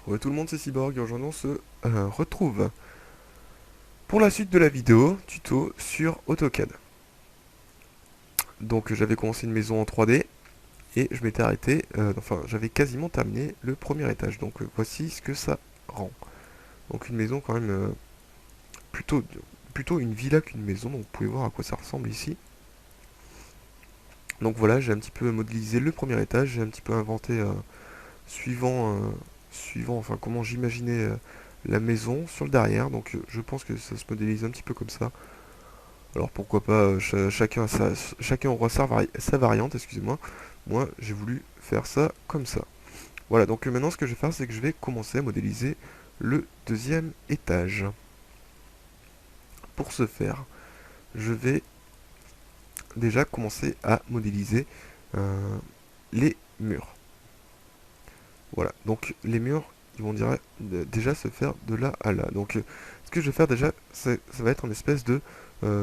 Ouais, tout le monde, c'est Cyborg et aujourd'hui on se retrouve pour la suite de la vidéo tuto sur AutoCAD. Donc j'avais commencé une maison en 3D et je m'étais arrêté, enfin j'avais quasiment terminé le premier étage. Donc voici ce que ça rend. Donc une maison quand même plutôt, plutôt une villa qu'une maison, donc vous pouvez voir à quoi ça ressemble ici. Donc voilà, j'ai un petit peu modélisé le premier étage, j'ai un petit peu inventé suivant, suivant enfin comment j'imaginais la maison sur le derrière. Donc je pense que ça se modélise un petit peu comme ça. Alors pourquoi pas, chacun aura sa variante, excusez-moi. Moi, j'ai voulu faire ça comme ça. Voilà, donc maintenant ce que je vais faire, c'est que je vais commencer à modéliser le deuxième étage. Pour ce faire, je vais déjà commencer à modéliser les murs. Voilà, donc les murs, ils vont déjà se faire de là à là. Donc ce que je vais faire déjà, ça va être une espèce de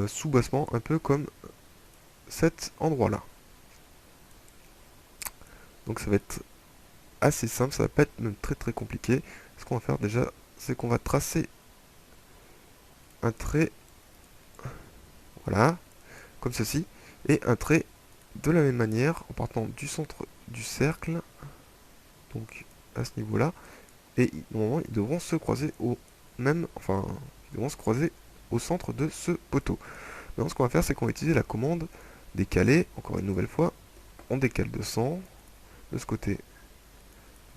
soubassement, un peu comme cet endroit-là. Donc ça va être assez simple, ça va pas être même très très compliqué. Ce qu'on va faire déjà, c'est qu'on va tracer un trait, voilà, comme ceci, et un trait de la même manière, en partant du centre du cercle, donc à ce niveau-là, et normalement ils devront se croiser au même, enfin, ils devront se croiser au centre de ce poteau. Maintenant ce qu'on va faire, c'est qu'on va utiliser la commande décaler, encore une nouvelle fois, on décale de 100, de ce côté,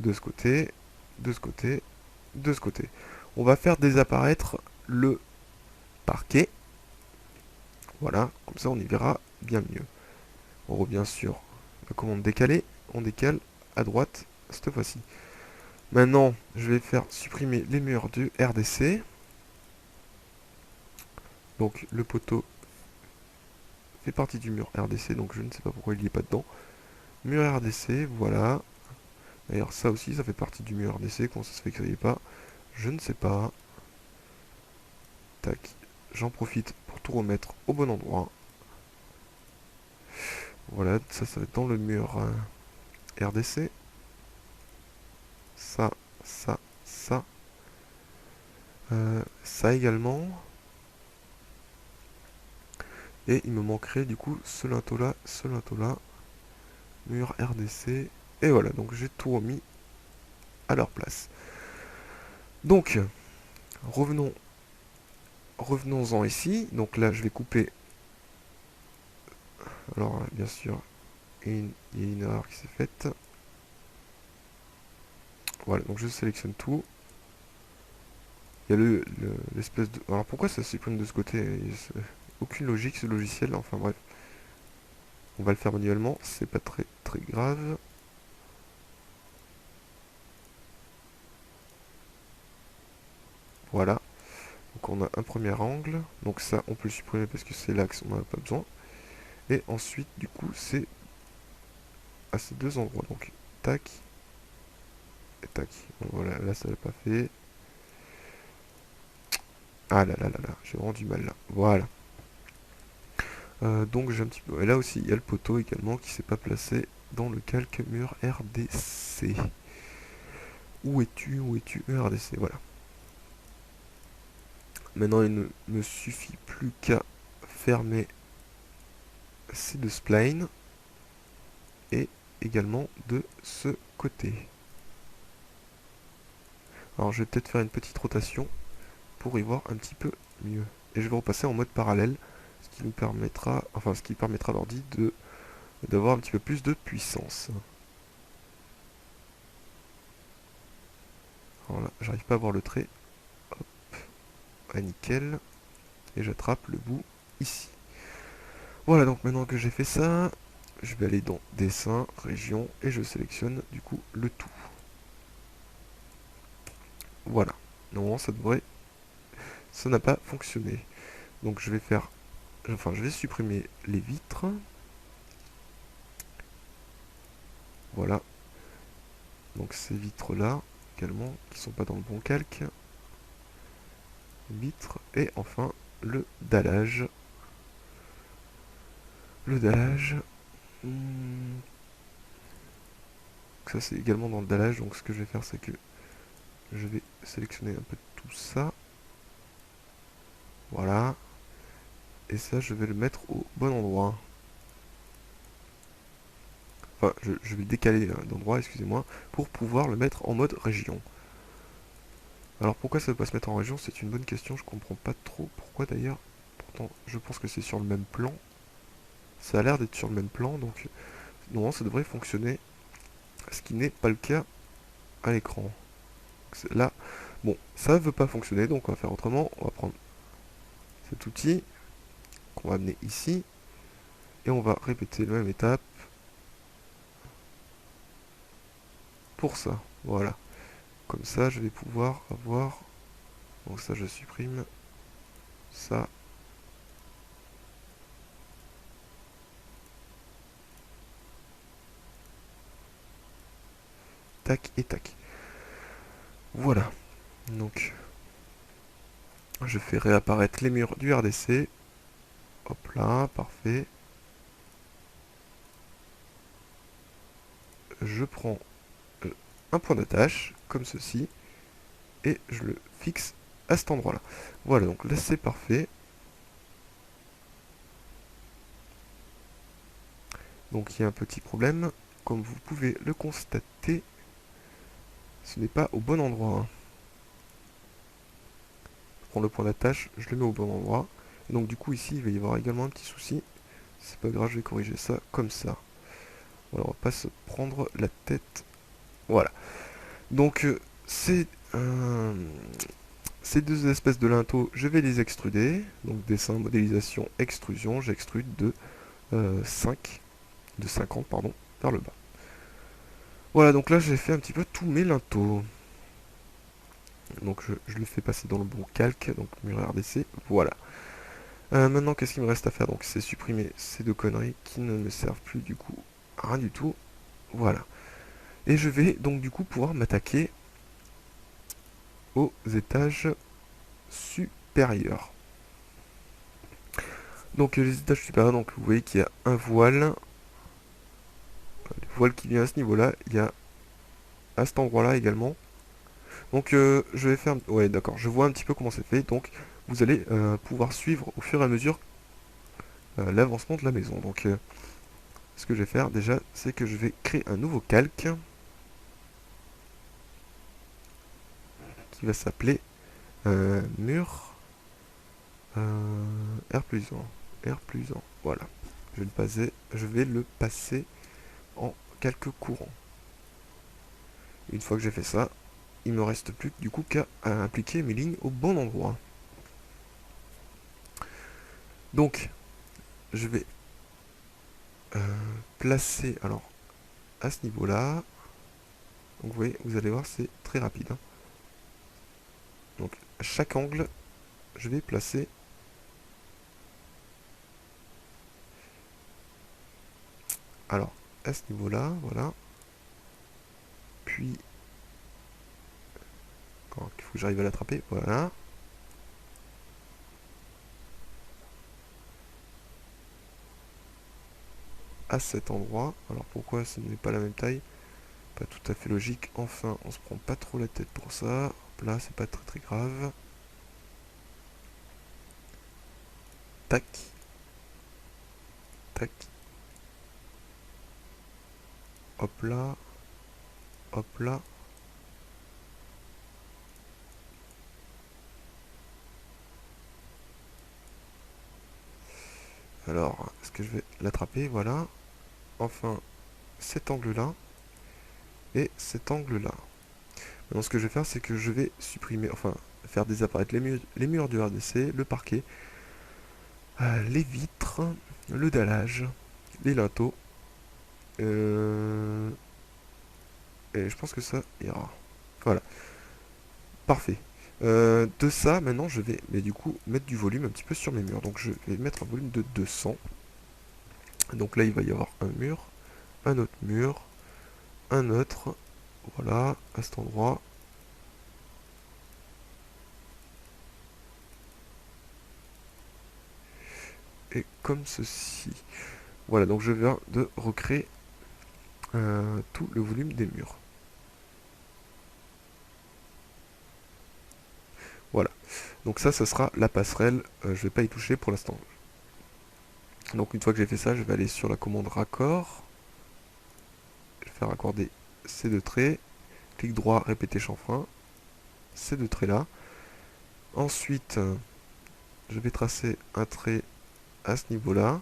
de ce côté, de ce côté, de ce côté. On va faire désapparaître le parquet. Voilà, comme ça on y verra bien mieux. On revient sur la commande décaler, on décale à droite cette fois-ci. Maintenant, je vais faire supprimer les murs du RDC. Donc le poteau fait partie du mur RDC, donc je ne sais pas pourquoi il n'y est pas dedans. Mur RDC, voilà. D'ailleurs ça aussi, ça fait partie du mur RDC, comment ça se fait que ça n'y est pas, je ne sais pas. Tac, j'en profite pour tout remettre au bon endroit. Voilà, ça va être dans le mur RDC. Ça, ça. Ça également. Et il me manquerait du coup ce linteau-là, ce linteau-là. Mur RDC. Et voilà, donc j'ai tout remis à leur place. Donc, revenons, revenons-en ici. Donc là, je vais couper. Alors, bien sûr, il y a une erreur qui s'est faite. Voilà, donc je sélectionne tout. Il y a l'espèce de... Alors pourquoi ça supprime de ce côté? Aucune logique ce logiciel, enfin bref. On va le faire manuellement, c'est pas très très grave. Voilà, donc on a un premier angle. Donc ça on peut le supprimer parce que c'est l'axe, on n'en a pas besoin. Et ensuite du coup c'est à ces deux endroits. Donc tac et tac. Bon, voilà, là ça l'a pas fait. Ah là là là là, j'ai vraiment du mal là. Voilà. Donc j'ai un petit peu... Et là aussi il y a le poteau également qui s'est pas placé dans le calque mur RDC. Où es-tu? Où es-tu? RDC, voilà. Maintenant, il ne me suffit plus qu'à fermer ces deux splines et également de ce côté. Alors, je vais peut-être faire une petite rotation pour y voir un petit peu mieux. Et je vais repasser en mode parallèle, ce qui nous permettra, enfin, ce qui permettra à l'ordi d'avoir un petit peu plus de puissance. Alors là, j'arrive pas à voir le trait. Hop, ah, nickel. Et j'attrape le bout ici. Voilà, donc maintenant que j'ai fait ça, je vais aller dans dessin, région, et je sélectionne du coup le tout. Voilà. Normalement ça devrait... Ça n'a pas fonctionné. Donc je vais faire... Enfin je vais supprimer les vitres. Voilà. Donc ces vitres là, également, qui sont pas dans le bon calque. Vitres. Et enfin le dallage. Le dallage. Ça c'est également dans le dallage. Donc ce que je vais faire c'est que je vais sélectionner un peu tout ça. Voilà. Et ça, je vais le mettre au bon endroit. Enfin, je vais le décaler d'endroit, excusez-moi, pour pouvoir le mettre en mode région. Alors pourquoi ça ne veut pas se mettre en région? C'est une bonne question, je comprends pas trop pourquoi d'ailleurs. Pourtant, je pense que c'est sur le même plan. Ça a l'air d'être sur le même plan, donc normalement ça devrait fonctionner. Ce qui n'est pas le cas à l'écran. Là, bon, ça ne veut pas fonctionner, donc on va faire autrement. On va prendre cet outil qu'on va amener ici. Et on va répéter la même étape pour ça. Voilà. Comme ça, je vais pouvoir avoir... Donc ça, je supprime. Ça. Tac et tac. Voilà. Donc, je fais réapparaître les murs du RDC. Hop là, parfait. Je prends un point d'attache, comme ceci, et je le fixe à cet endroit-là. Voilà, donc là c'est parfait. Donc il y a un petit problème. Comme vous pouvez le constater, ce n'est pas au bon endroit, hein. Je prends le point d'attache, je le mets au bon endroit. Et donc du coup ici, il va y avoir également un petit souci. C'est pas grave, je vais corriger ça comme ça. Voilà, on va pas se prendre la tête. Voilà. Donc euh, ces deux espèces de linteaux, je vais les extruder. Donc dessin, modélisation, extrusion. J'extrude de 5, de 50 pardon, vers le bas. Voilà, donc là j'ai fait un petit peu tous mes linteaux. Donc je le fais passer dans le bon calque, donc mur RDC, voilà. Maintenant qu'est-ce qu'il me reste à faire? Donc c'est supprimer ces deux conneries qui ne me servent plus du coup à rien du tout. Voilà. Et je vais donc du coup pouvoir m'attaquer aux étages supérieurs. Donc les étages supérieurs, donc vous voyez qu'il y a un voile. Le voile qui vient à ce niveau-là, il y a à cet endroit-là également. Donc je vais faire... Ouais d'accord, je vois un petit peu comment c'est fait. Donc vous allez pouvoir suivre au fur et à mesure l'avancement de la maison. Donc ce que je vais faire déjà, c'est que je vais créer un nouveau calque qui va s'appeler mur R plus 1. R plus 1. Voilà. Je vais le passer en calque courant. Une fois que j'ai fait ça, il me reste plus du coup qu'à appliquer mes lignes au bon endroit. Donc, je vais placer alors à ce niveau-là. Donc vous voyez, vous allez voir, c'est très rapide, hein. Donc à chaque angle, je vais placer alors à ce niveau-là, voilà. Puis il faut que j'arrive à l'attraper, voilà. À cet endroit. Alors pourquoi ce n'est pas la même taille? Pas tout à fait logique. Enfin, on se prend pas trop la tête pour ça. Hop là, c'est pas très grave. Tac. Tac. Hop là. Hop là. Alors, est-ce que je vais l'attraper? Voilà. Enfin, cet angle-là. Et cet angle-là. Maintenant, ce que je vais faire, c'est que je vais supprimer, enfin, faire désapparaître les murs du RDC, le parquet, les vitres, le dallage, les linteaux. Et je pense que ça ira. Voilà. Parfait. De ça, maintenant, je vais, mais du coup, mettre du volume un petit peu sur mes murs. Donc, je vais mettre un volume de 200. Donc là, il va y avoir un mur, un autre mur, un autre. Voilà, à cet endroit. Et comme ceci. Voilà, donc je viens de recréer tout le volume des murs. Voilà. Donc ça sera la passerelle. Je vais pas y toucher pour l'instant. Donc une fois que j'ai fait ça, je vais aller sur la commande raccord. Je vais faire raccorder ces deux traits. Clic droit, répéter chanfrein. Ces deux traits là. Ensuite, je vais tracer un trait à ce niveau-là.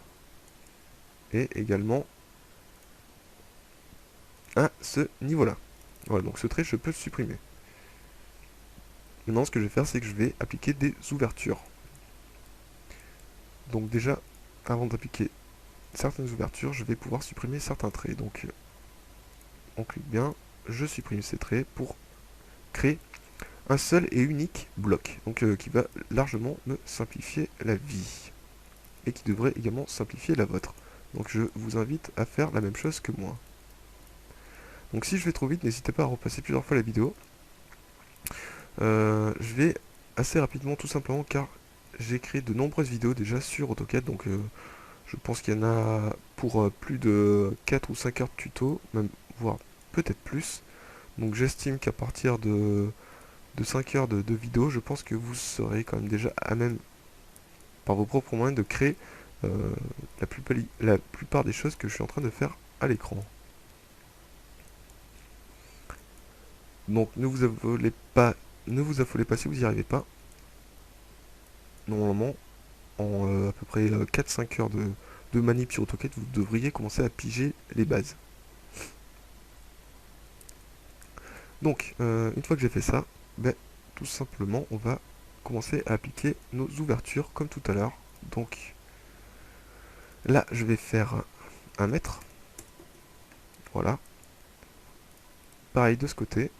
Et également à ce niveau-là. Voilà, donc ce trait, je peux le supprimer. Maintenant, ce que je vais faire, c'est que je vais appliquer des ouvertures. Donc déjà, avant d'appliquer certaines ouvertures, je vais pouvoir supprimer certains traits. Donc, on clique bien, je supprime ces traits pour créer un seul et unique bloc. Donc, qui va largement me simplifier la vie. Et qui devrait également simplifier la vôtre. Donc, je vous invite à faire la même chose que moi. Donc, si je vais trop vite, n'hésitez pas à repasser plusieurs fois la vidéo. Je vais assez rapidement, tout simplement, car j'ai créé de nombreuses vidéos déjà sur AutoCAD. Donc, je pense qu'il y en a pour plus de 4 ou 5 heures de tuto, même voire peut-être plus. Donc j'estime qu'à partir de 5 heures de vidéo, je pense que vous serez quand même déjà à même, par vos propres moyens, de créer la plupart des choses que je suis en train de faire à l'écran. Donc ne vous affolez pas si vous n'y arrivez pas. Normalement, en à peu près 4-5 heures de manip sur AutoCAD, vous devriez commencer à piger les bases. Donc, une fois que j'ai fait ça, ben, tout simplement, on va commencer à appliquer nos ouvertures comme tout à l'heure. Donc, là, je vais faire 1 mètre. Voilà. Pareil de ce côté.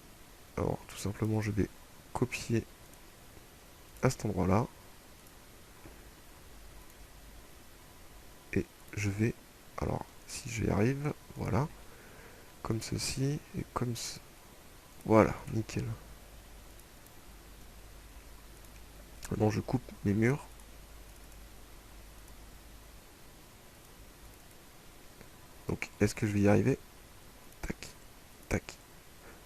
Alors, tout simplement, je vais copier à cet endroit-là. Et je vais, alors, si j'y arrive, voilà. Comme ceci, et comme ce... Voilà, nickel. Maintenant, je coupe mes murs. Donc, est-ce que je vais y arriver? Tac, tac.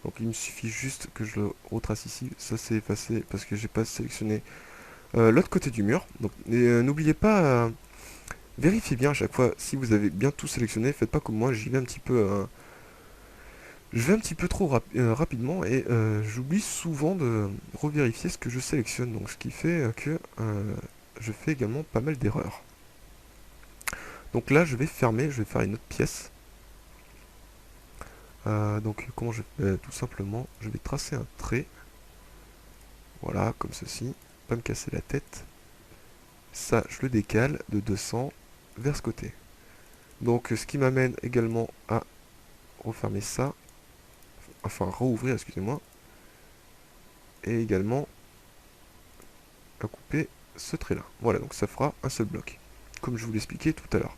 Donc, il me suffit juste que je le retrace ici. Ça, c'est effacé parce que j'ai pas sélectionné l'autre côté du mur. Donc, n'oubliez pas, vérifiez bien à chaque fois si vous avez bien tout sélectionné. Faites pas comme moi, j'y vais un petit peu... je vais un petit peu trop rapidement et j'oublie souvent de revérifier ce que je sélectionne. Donc, ce qui fait que je fais également pas mal d'erreurs. Donc là, je vais fermer, je vais faire une autre pièce. Donc comment je fais? Tout simplement, je vais tracer un trait. Voilà, comme ceci. Pas me casser la tête. Ça, je le décale de 200 vers ce côté. Donc ce qui m'amène également à refermer ça. Enfin, rouvrir, excusez-moi. Et également à couper ce trait-là. Voilà, donc ça fera un seul bloc. Comme je vous l'expliquais tout à l'heure.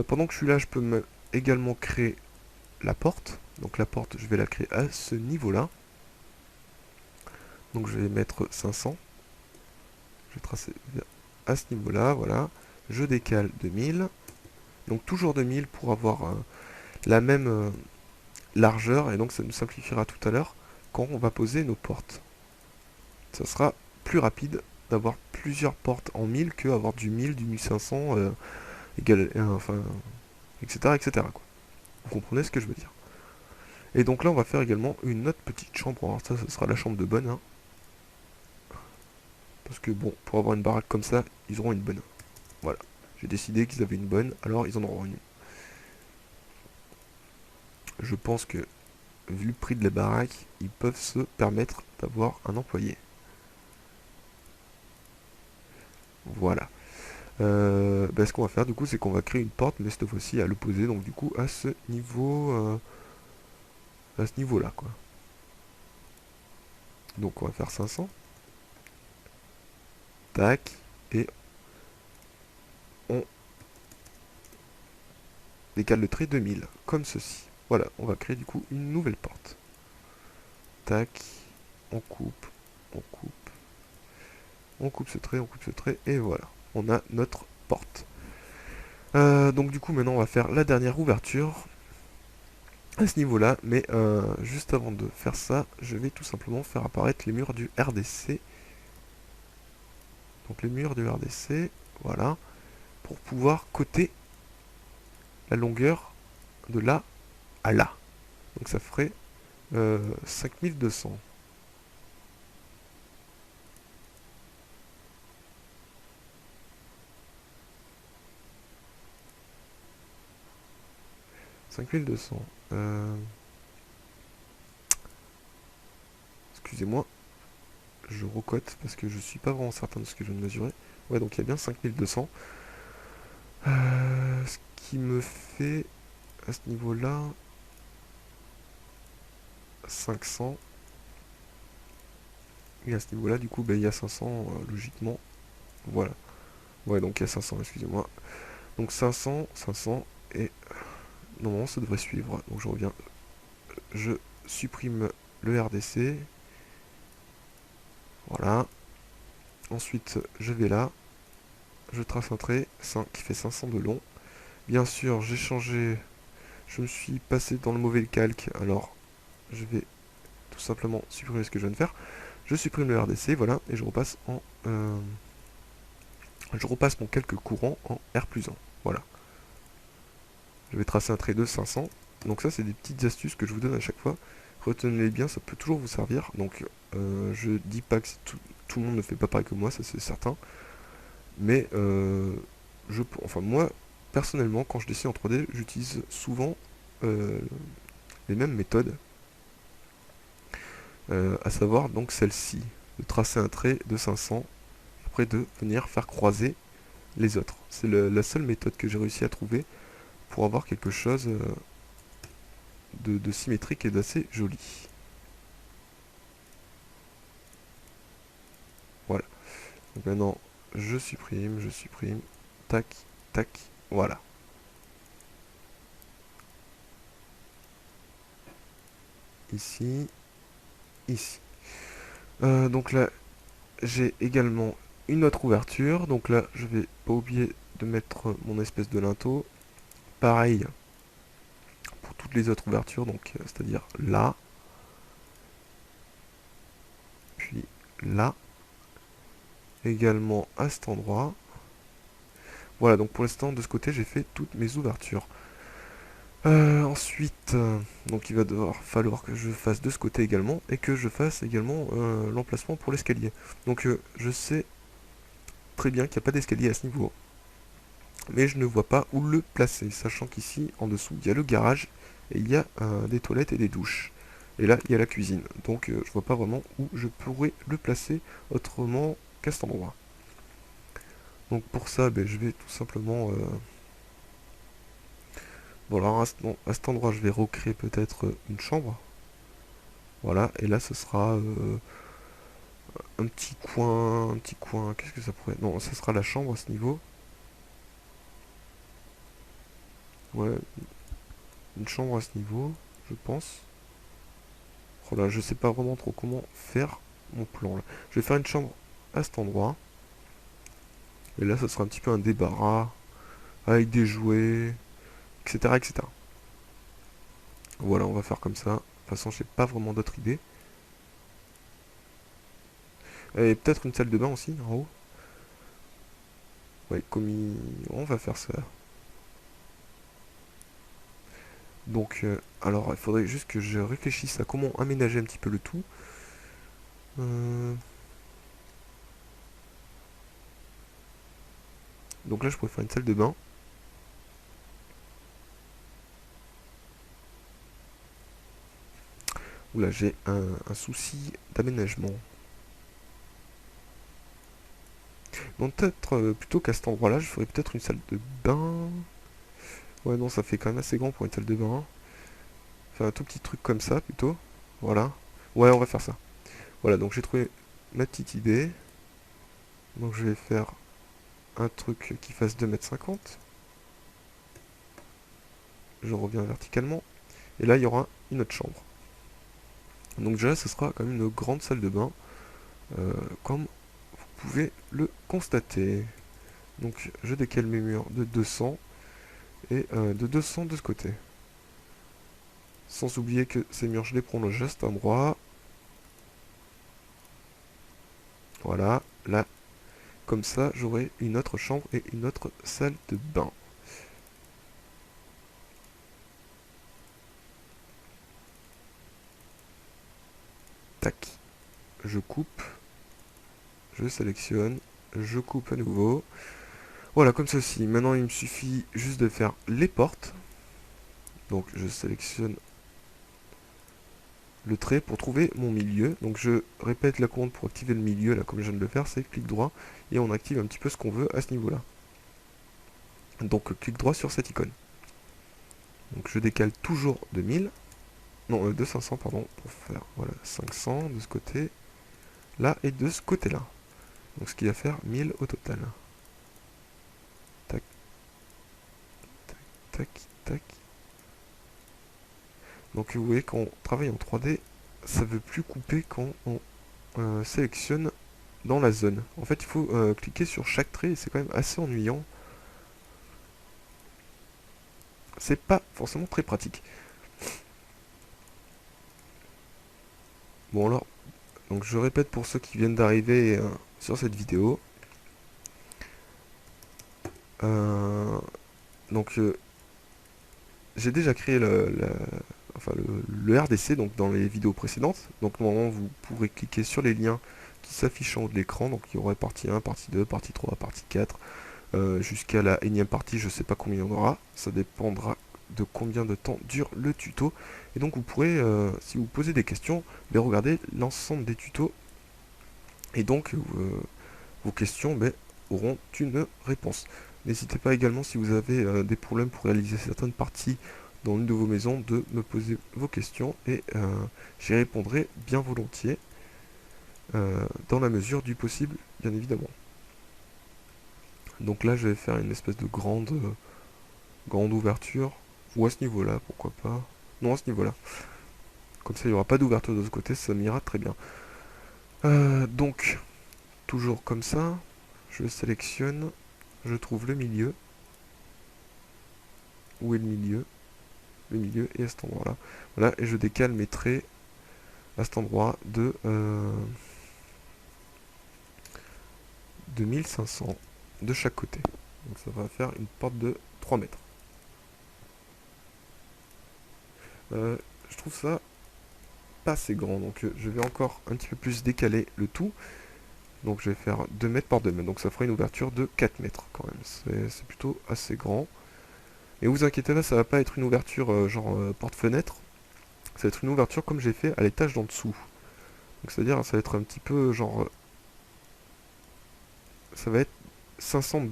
Pendant que je suis là, je peux également créer la porte. Donc la porte, je vais la créer à ce niveau-là. Donc je vais mettre 500. Je vais tracer à ce niveau-là, voilà. Je décale 2000. Donc toujours 2000 pour avoir la même largeur. Et donc ça nous simplifiera tout à l'heure quand on va poser nos portes. Ça sera plus rapide d'avoir plusieurs portes en 1000 que avoir du 1000, du 1500, enfin, etc. etc. quoi. Vous comprenez ce que je veux dire. Et donc là, on va faire également une autre petite chambre. Alors ça, ce sera la chambre de bonne. Hein. Parce que bon, pour avoir une baraque comme ça, ils auront une bonne. Voilà. J'ai décidé qu'ils avaient une bonne, alors ils en auront une. Je pense que, vu le prix de la baraque, ils peuvent se permettre d'avoir un employé. Voilà. Ce qu'on va faire du coup, c'est qu'on va créer une porte, mais cette fois-ci à l'opposé, donc du coup à ce niveau, là, quoi. Donc on va faire 500. Tac. Et on décale le trait 2000, comme ceci. Voilà, on va créer du coup une nouvelle porte. Tac. On coupe, on coupe. On coupe ce trait, et voilà. On a notre porte. Donc du coup, maintenant, on va faire la dernière ouverture à ce niveau-là. Mais juste avant de faire ça, je vais tout simplement faire apparaître les murs du RDC Donc les murs du RDC, voilà, pour pouvoir coter la longueur de là à là. Donc ça ferait 5200. 5200. Excusez-moi, je recote parce que je suis pas vraiment certain de ce que je viens de mesurer. Ouais, donc il y a bien 5200. Ce qui me fait à ce niveau-là 500. Et à ce niveau-là, du coup, ben, il y a 500 logiquement. Voilà. Ouais, donc il y a 500, excusez-moi. Donc 500, 500, et normalement ça devrait suivre. Donc je reviens, je supprime le RDC. Voilà. Ensuite, je vais là. Je trace un trait qui fait 500 de long. Bien sûr, j'ai changé. Je me suis passé dans le mauvais calque. Alors, je vais tout simplement supprimer ce que je viens de faire. Je supprime le RDC, voilà, et je repasse en... je repasse mon calque courant en R+1. Voilà. Je vais tracer un trait de 500. Donc ça, c'est des petites astuces que je vous donne à chaque fois. Retenez-les bien, ça peut toujours vous servir. Donc, je dis pas que tout le monde ne fait pas pareil que moi, ça c'est certain. Mais, enfin moi, personnellement, quand je dessine en 3D, j'utilise souvent les mêmes méthodes. À savoir donc celle-ci, de tracer un trait de 500, après de venir faire croiser les autres. C'est la seule méthode que j'ai réussi à trouver pour avoir quelque chose de symétrique et d'assez joli. Voilà. Donc maintenant, je supprime, tac, tac, voilà. Ici, ici. Donc là, j'ai également une autre ouverture. Donc là, je vais pas oublier de mettre mon espèce de linteau. Pareil pour toutes les autres ouvertures, donc c'est-à-dire là, puis là, également à cet endroit. Voilà, donc pour l'instant, de ce côté, j'ai fait toutes mes ouvertures. Ensuite, donc il va falloir que je fasse de ce côté également, et que je fasse également l'emplacement pour l'escalier. Donc je sais très bien qu'il n'y a pas d'escalier à ce niveau, mais je ne vois pas où le placer, sachant qu'ici, en dessous, il y a le garage, et il y a des toilettes et des douches. Et là, il y a la cuisine. Donc je vois pas vraiment où je pourrais le placer autrement qu'à cet endroit. Donc pour ça, ben, je vais tout simplement... voilà, à cet endroit, je vais recréer peut-être une chambre. Voilà, et là, ce sera un petit coin, qu'est-ce que ça pourrait... Non, ça sera la chambre à ce niveau. Ouais, une chambre à ce niveau, je pense. Voilà, je sais pas vraiment trop comment faire mon plan là. Je vais faire une chambre à cet endroit. Et là, ça sera un petit peu un débarras, avec des jouets, etc., etc. Voilà, on va faire comme ça. De toute façon, j'ai pas vraiment d'autres idées. Et peut-être une salle de bain aussi, en haut. Ouais, on va faire ça. Donc, alors, il faudrait juste que je réfléchisse à comment aménager un petit peu le tout. Donc là, je pourrais faire une salle de bain. Oula, j'ai un souci d'aménagement. Donc peut-être, plutôt qu'à cet endroit-là, je ferais peut-être une salle de bain. Ouais, non, ça fait quand même assez grand pour une salle de bain. Faire un tout petit truc comme ça, plutôt. Voilà. Ouais, on va faire ça. Voilà, donc j'ai trouvé ma petite idée. Donc je vais faire un truc qui fasse 2,50 m. Je reviens verticalement. Et là, il y aura une autre chambre. Donc déjà, ce sera quand même une grande salle de bain. Comme vous pouvez le constater. Donc je décale mes murs de 200 et de 200 de ce côté. Sans oublier que ces murs, je les prolonge à cet endroit. Voilà, là Comme ça, j'aurai une autre chambre et une autre salle de bain. Tac. Je coupe. Je sélectionne. Je coupe à nouveau. Voilà, comme ceci. Maintenant, il me suffit juste de faire les portes. Donc, je sélectionne le trait pour trouver mon milieu. Donc, je répète la commande pour activer le milieu, là, comme je viens de le faire. C'est clic droit. Et on active un petit peu ce qu'on veut à ce niveau-là. Donc, clic droit sur cette icône. Donc, je décale toujours de 1000. Non, de 500, pardon, pour faire, voilà, 500 de ce côté, là, et de ce côté-là. Donc, ce qui va faire 1000 au total. Tac, tac, tac, tac. Donc, vous voyez, quand on travaille en 3D, ça ne veut plus couper quand on sélectionne dans la zone. En fait, il faut cliquer sur chaque trait, et c'est quand même assez ennuyant. C'est pas forcément très pratique. Bon, alors, donc je répète pour ceux qui viennent d'arriver sur cette vidéo. Donc j'ai déjà créé le RDC donc dans les vidéos précédentes. Donc normalement vous pourrez cliquer sur les liens qui s'affichent en haut de l'écran. Donc il y aurait partie 1, partie 2, partie 3, partie 4, jusqu'à la énième partie, je sais pas combien il y en aura. Ça dépendra de combien de temps dure le tuto. Et donc vous pourrez, si vous posez des questions, regarder l'ensemble des tutos. Et donc vos questions auront une réponse. N'hésitez pas également, si vous avez des problèmes pour réaliser certaines parties dans une de vos maisons, de me poser vos questions et j'y répondrai bien volontiers, dans la mesure du possible, bien évidemment. Donc là, je vais faire une espèce de grande ouverture, ou à ce niveau-là, pourquoi pas. Non, à ce niveau-là. Comme ça, il n'y aura pas d'ouverture de ce côté, ça m'ira très bien. Donc, toujours comme ça, je sélectionne, je trouve le milieu. Où est le milieu? Le milieu est à cet endroit-là. Voilà, et je décale mes traits à cet endroit de 1500 de chaque côté. Donc ça va faire une porte de 3 mètres. Je trouve ça pas assez grand, donc je vais encore un petit peu plus décaler le tout. Donc je vais faire 2 mètres par 2 mètres, donc ça fera une ouverture de 4 mètres quand même. C'est plutôt assez grand. Et vous inquiétez pas, ça va pas être une ouverture genre porte-fenêtre. Ça va être une ouverture comme j'ai fait à l'étage d'en dessous. Donc c'est-à-dire ça va être un petit peu genre... ça va être 500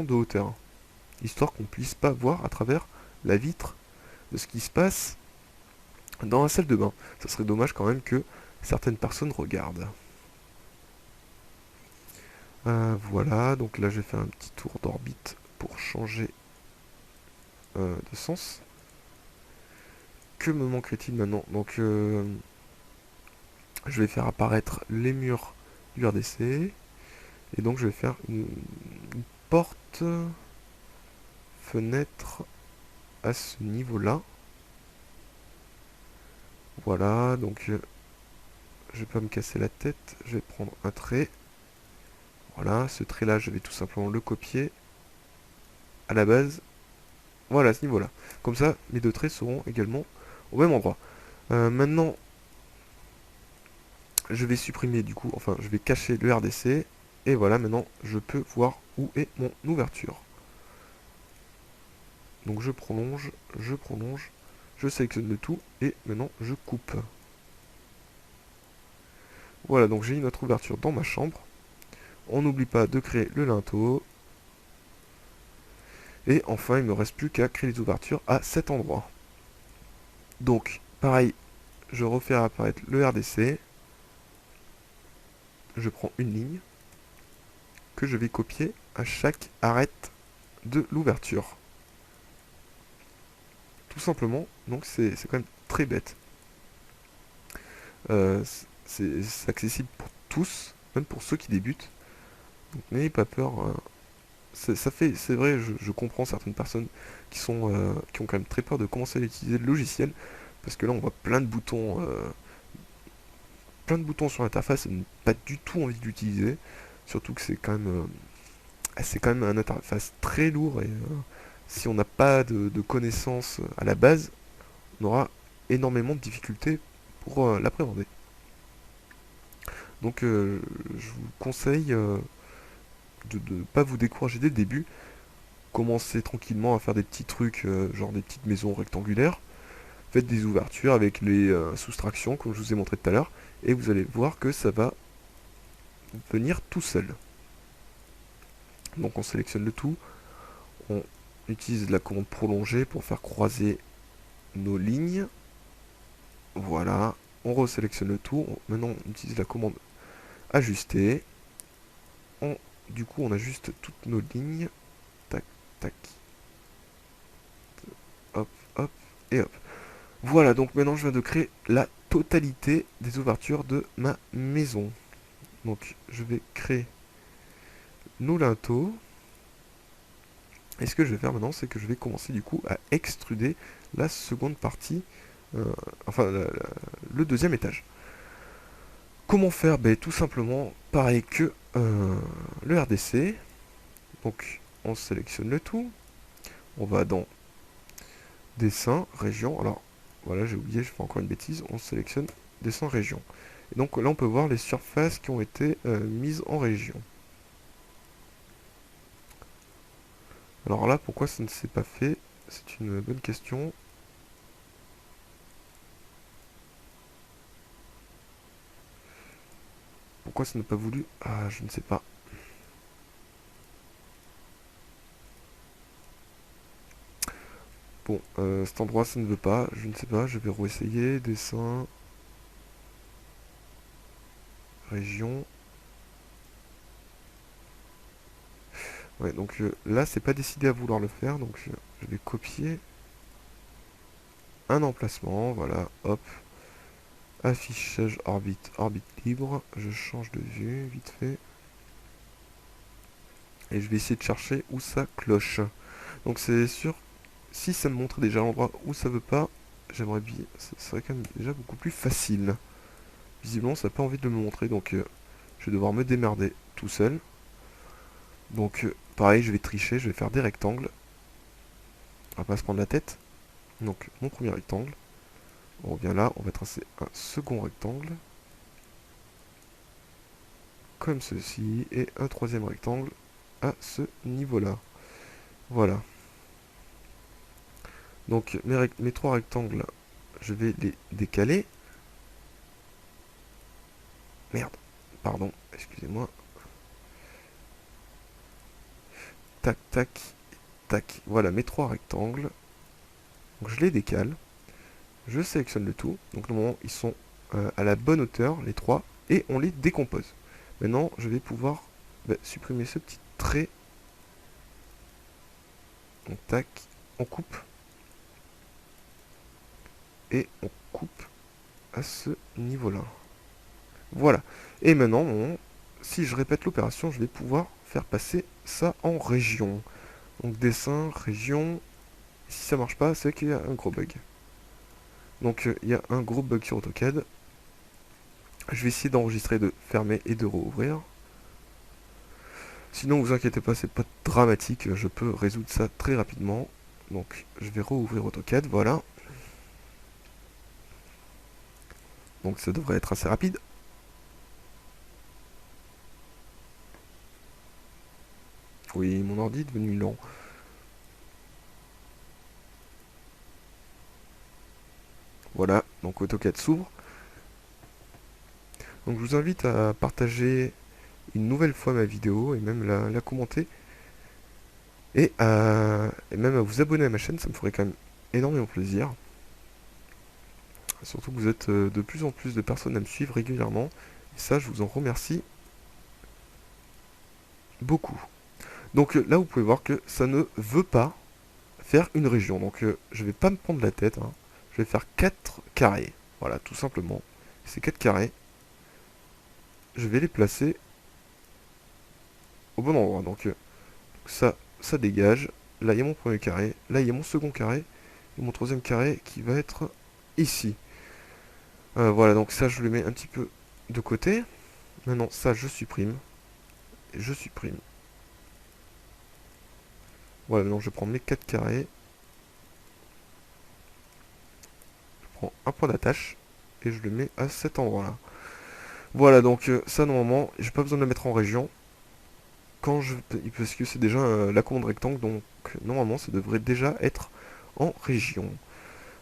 de hauteur. Histoire qu'on puisse pas voir à travers la vitre de ce qui se passe dans la salle de bain. Ça serait dommage quand même que certaines personnes regardent. Voilà, donc là j'ai fait un petit tour d'orbite pour changer de sens. Que me manquerait-il maintenant? Donc je vais faire apparaître les murs du RDC. Et donc je vais faire une porte fenêtre à ce niveau-là. Voilà, donc je vais pas me casser la tête. Je vais prendre un trait. Voilà, ce trait-là, je vais tout simplement le copier à la base. Voilà, à ce niveau-là. Comme ça, mes deux traits seront également au même endroit. Maintenant, je vais supprimer du coup, enfin, je vais cacher le RDC. Et voilà, maintenant, je peux voir où est mon ouverture. Donc je prolonge, je sélectionne le tout, et maintenant, je coupe. Voilà, donc j'ai une autre ouverture dans ma chambre. On n'oublie pas de créer le linteau. Et enfin, il ne me reste plus qu'à créer les ouvertures à cet endroit. Donc, pareil, je refais apparaître le RDC. Je prends une ligne que je vais copier à chaque arête de l'ouverture. Tout simplement, donc c'est quand même très bête. C'est accessible pour tous, même pour ceux qui débutent. Donc n'ayez pas peur. C'est vrai, je comprends certaines personnes qui ont quand même très peur de commencer à utiliser le logiciel, parce que là on voit plein de boutons sur l'interface et pas du tout envie de l'utiliser. Surtout que c'est quand même un interface très lourd et si on n'a pas de connaissances à la base, on aura énormément de difficultés pour l'appréhender. Donc je vous conseille de ne pas vous décourager dès le début. Commencez tranquillement à faire des petits trucs, genre des petites maisons rectangulaires. Faites des ouvertures avec les soustractions, comme je vous ai montré tout à l'heure, et vous allez voir que ça va venir tout seul. Donc on sélectionne le tout, on utilise la commande prolonger pour faire croiser nos lignes. Voilà, on resélectionne le tout. Maintenant on utilise la commande ajuster. Du coup on ajuste toutes nos lignes. Tac, tac, hop, hop, et hop. Voilà, donc maintenant je viens de créer la totalité des ouvertures de ma maison. Donc je vais créer nos linteaux. Et ce que je vais faire maintenant, c'est que je vais commencer du coup à extruder la seconde partie, enfin le deuxième étage. Comment faire? Ben, tout simplement pareil que le RDC. Donc on sélectionne le tout. On va dans dessin, région. Alors voilà, j'ai oublié, je fais encore une bêtise. On sélectionne dessin, région. Et donc là on peut voir les surfaces qui ont été mises en région. Alors là, pourquoi ça ne s'est pas fait? C'est une bonne question. Pourquoi ça n'a pas voulu? Ah, je ne sais pas. Bon, cet endroit, ça ne veut pas. Je ne sais pas, je vais réessayer. Dessin. Région. Ouais, donc là, c'est pas décidé à vouloir le faire. Donc je vais copier un emplacement. Voilà, hop. Affichage orbite, orbite libre. Je change de vue, vite fait. Et je vais essayer de chercher où ça cloche. Donc c'est sûr, si ça me montre déjà l'endroit où ça veut pas, j'aimerais bien, ce serait quand même déjà beaucoup plus facile. Visiblement, ça n'a pas envie de me montrer, donc je vais devoir me démerder tout seul. Donc pareil, je vais tricher, je vais faire des rectangles. On va pas se prendre la tête. Donc mon premier rectangle. On revient là, on va tracer un second rectangle. Comme ceci. Et un troisième rectangle à ce niveau-là. Voilà. Donc mes trois rectangles, je vais les décaler. Merde. Pardon, excusez-moi. Tac, tac, tac. Voilà mes trois rectangles. Donc je les décale. Je sélectionne le tout. Donc normalement ils sont à la bonne hauteur, les trois. Et on les décompose. Maintenant je vais pouvoir supprimer ce petit trait. Donc tac, on coupe. Et on coupe à ce niveau-là. Voilà. Et maintenant, si je répète l'opération, je vais pouvoir faire passer ça en région. Donc dessin, région. Si ça marche pas, c'est qu'il y a un gros bug. Donc il y a un gros bug sur AutoCAD. Je vais essayer d'enregistrer, de fermer et de rouvrir. Sinon, vous inquiétez pas, c'est pas dramatique. Je peux résoudre ça très rapidement. Donc je vais rouvrir AutoCAD, voilà. Donc ça devrait être assez rapide. Oui, mon ordi est devenu lent. Voilà, donc AutoCAD s'ouvre. Donc je vous invite à partager une nouvelle fois ma vidéo et même la commenter. Et même à vous abonner à ma chaîne, ça me ferait quand même énormément plaisir. Surtout que vous êtes de plus en plus de personnes à me suivre régulièrement. Et ça, je vous en remercie beaucoup. Donc là, vous pouvez voir que ça ne veut pas faire une région. Donc je vais pas me prendre la tête, hein. Je vais faire 4 carrés. Voilà, tout simplement. Ces 4 carrés, je vais les placer au bon endroit. Donc ça dégage. Là, il y a mon premier carré. Là, il y a mon second carré. Et mon troisième carré qui va être ici. Voilà, donc ça, je le mets un petit peu de côté. Maintenant, ça, je supprime. je supprime. Voilà, maintenant je prends mes 4 carrés. Je prends un point d'attache et je le mets à cet endroit-là. Voilà, donc ça normalement, j'ai pas besoin de le mettre en région. Parce que c'est déjà la commande rectangle, donc normalement ça devrait déjà être en région.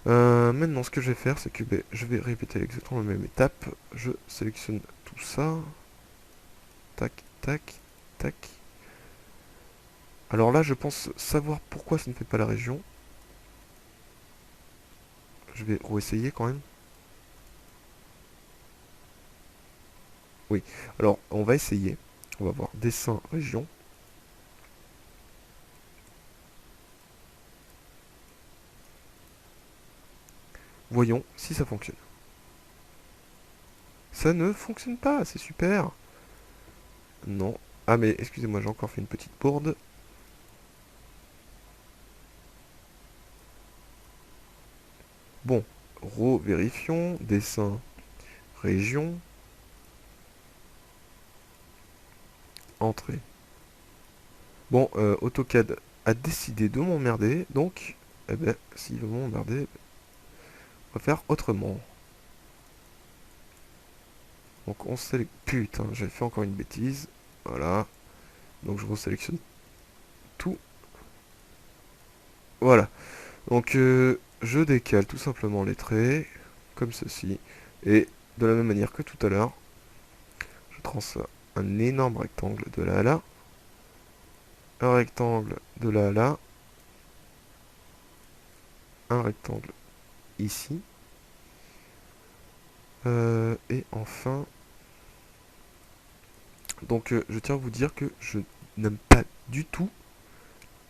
Maintenant ce que je vais faire, c'est que je vais répéter exactement la même étape. Je sélectionne tout ça. Tac, tac, tac. Alors là, je pense savoir pourquoi ça ne fait pas la région. Je vais réessayer quand même. Oui, alors on va essayer. On va voir dessin région. Voyons si ça fonctionne. Ça ne fonctionne pas, c'est super. Non. Ah mais excusez-moi, j'ai encore fait une petite bourde. Bon, vérifions. Dessin région. Entrée. Bon, AutoCAD a décidé de m'emmerder, donc, eh ben, s'il veut m'emmerder, on va faire autrement. Donc on sélectionne... Putain, j'ai fait encore une bêtise. Voilà. Donc je resélectionne tout. Voilà. Donc je décale tout simplement les traits, comme ceci. Et de la même manière que tout à l'heure, je trace un énorme rectangle de là à là. Un rectangle de là à là. Un rectangle ici. Et enfin... Donc je tiens à vous dire que je n'aime pas du tout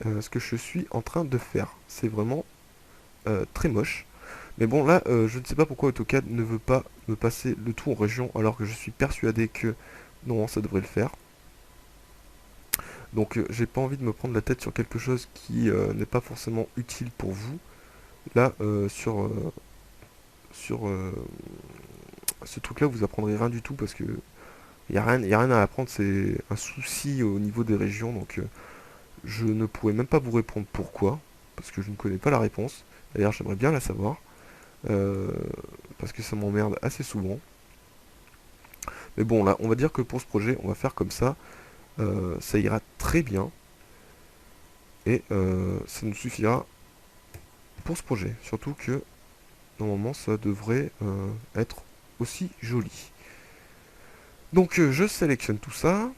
ce que je suis en train de faire. C'est vraiment très moche. Mais bon là, je ne sais pas pourquoi AutoCAD ne veut pas me passer le tout en région alors que je suis persuadé que non, ça devrait le faire. Donc j'ai pas envie de me prendre la tête sur quelque chose qui n'est pas forcément utile pour vous. Là, sur ce truc-là, vous apprendrez rien du tout parce que y a rien à apprendre. C'est un souci au niveau des régions. Donc je ne pourrais même pas vous répondre pourquoi, parce que je ne connais pas la réponse. D'ailleurs, j'aimerais bien la savoir, euh, parce que ça m'emmerde assez souvent. Mais bon, là, on va dire que pour ce projet, on va faire comme ça. Ça ira très bien. Et ça nous suffira pour ce projet. Surtout que, normalement, ça devrait être aussi joli. Donc, je sélectionne tout ça.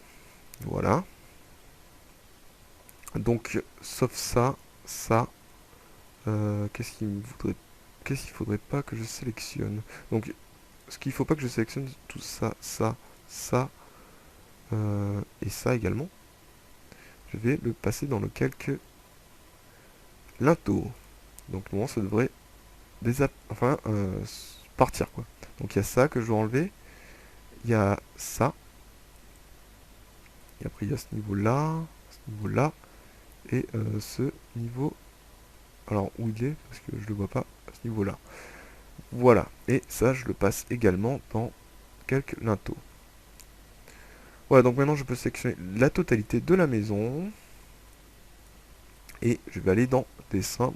Voilà. Donc, sauf ça, ça. Qu'est-ce qu'il faudrait pas que je sélectionne? Donc, ce qu'il faut pas que je sélectionne, tout ça, ça, ça, et ça également. Je vais le passer dans le calque linteau. Donc, normalement, ça devrait partir, quoi. Donc, il y a ça que je dois enlever. Il y a ça. Et après, il y a ce niveau-là, et ce niveau. Alors, où il est? Parce que je le vois pas à ce niveau-là. Voilà. Et ça, je le passe également dans quelques linteaux. Voilà, donc maintenant, je peux sélectionner la totalité de la maison. Et je vais aller dans dessin,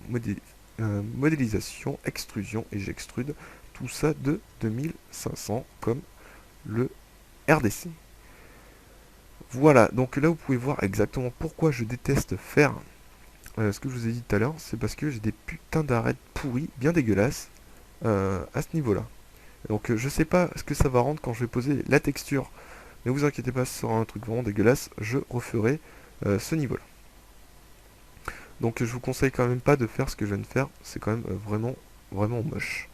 modélisation, extrusion, et j'extrude tout ça de 2500 comme le RDC. Voilà, donc là vous pouvez voir exactement pourquoi je déteste faire ce que je vous ai dit tout à l'heure. C'est parce que j'ai des putains d'arêtes pourries, bien dégueulasses, à ce niveau-là. Donc je sais pas ce que ça va rendre quand je vais poser la texture, mais vous inquiétez pas, ce sera un truc vraiment dégueulasse, je referai ce niveau-là. Donc je vous conseille quand même pas de faire ce que je viens de faire, c'est quand même vraiment, vraiment moche.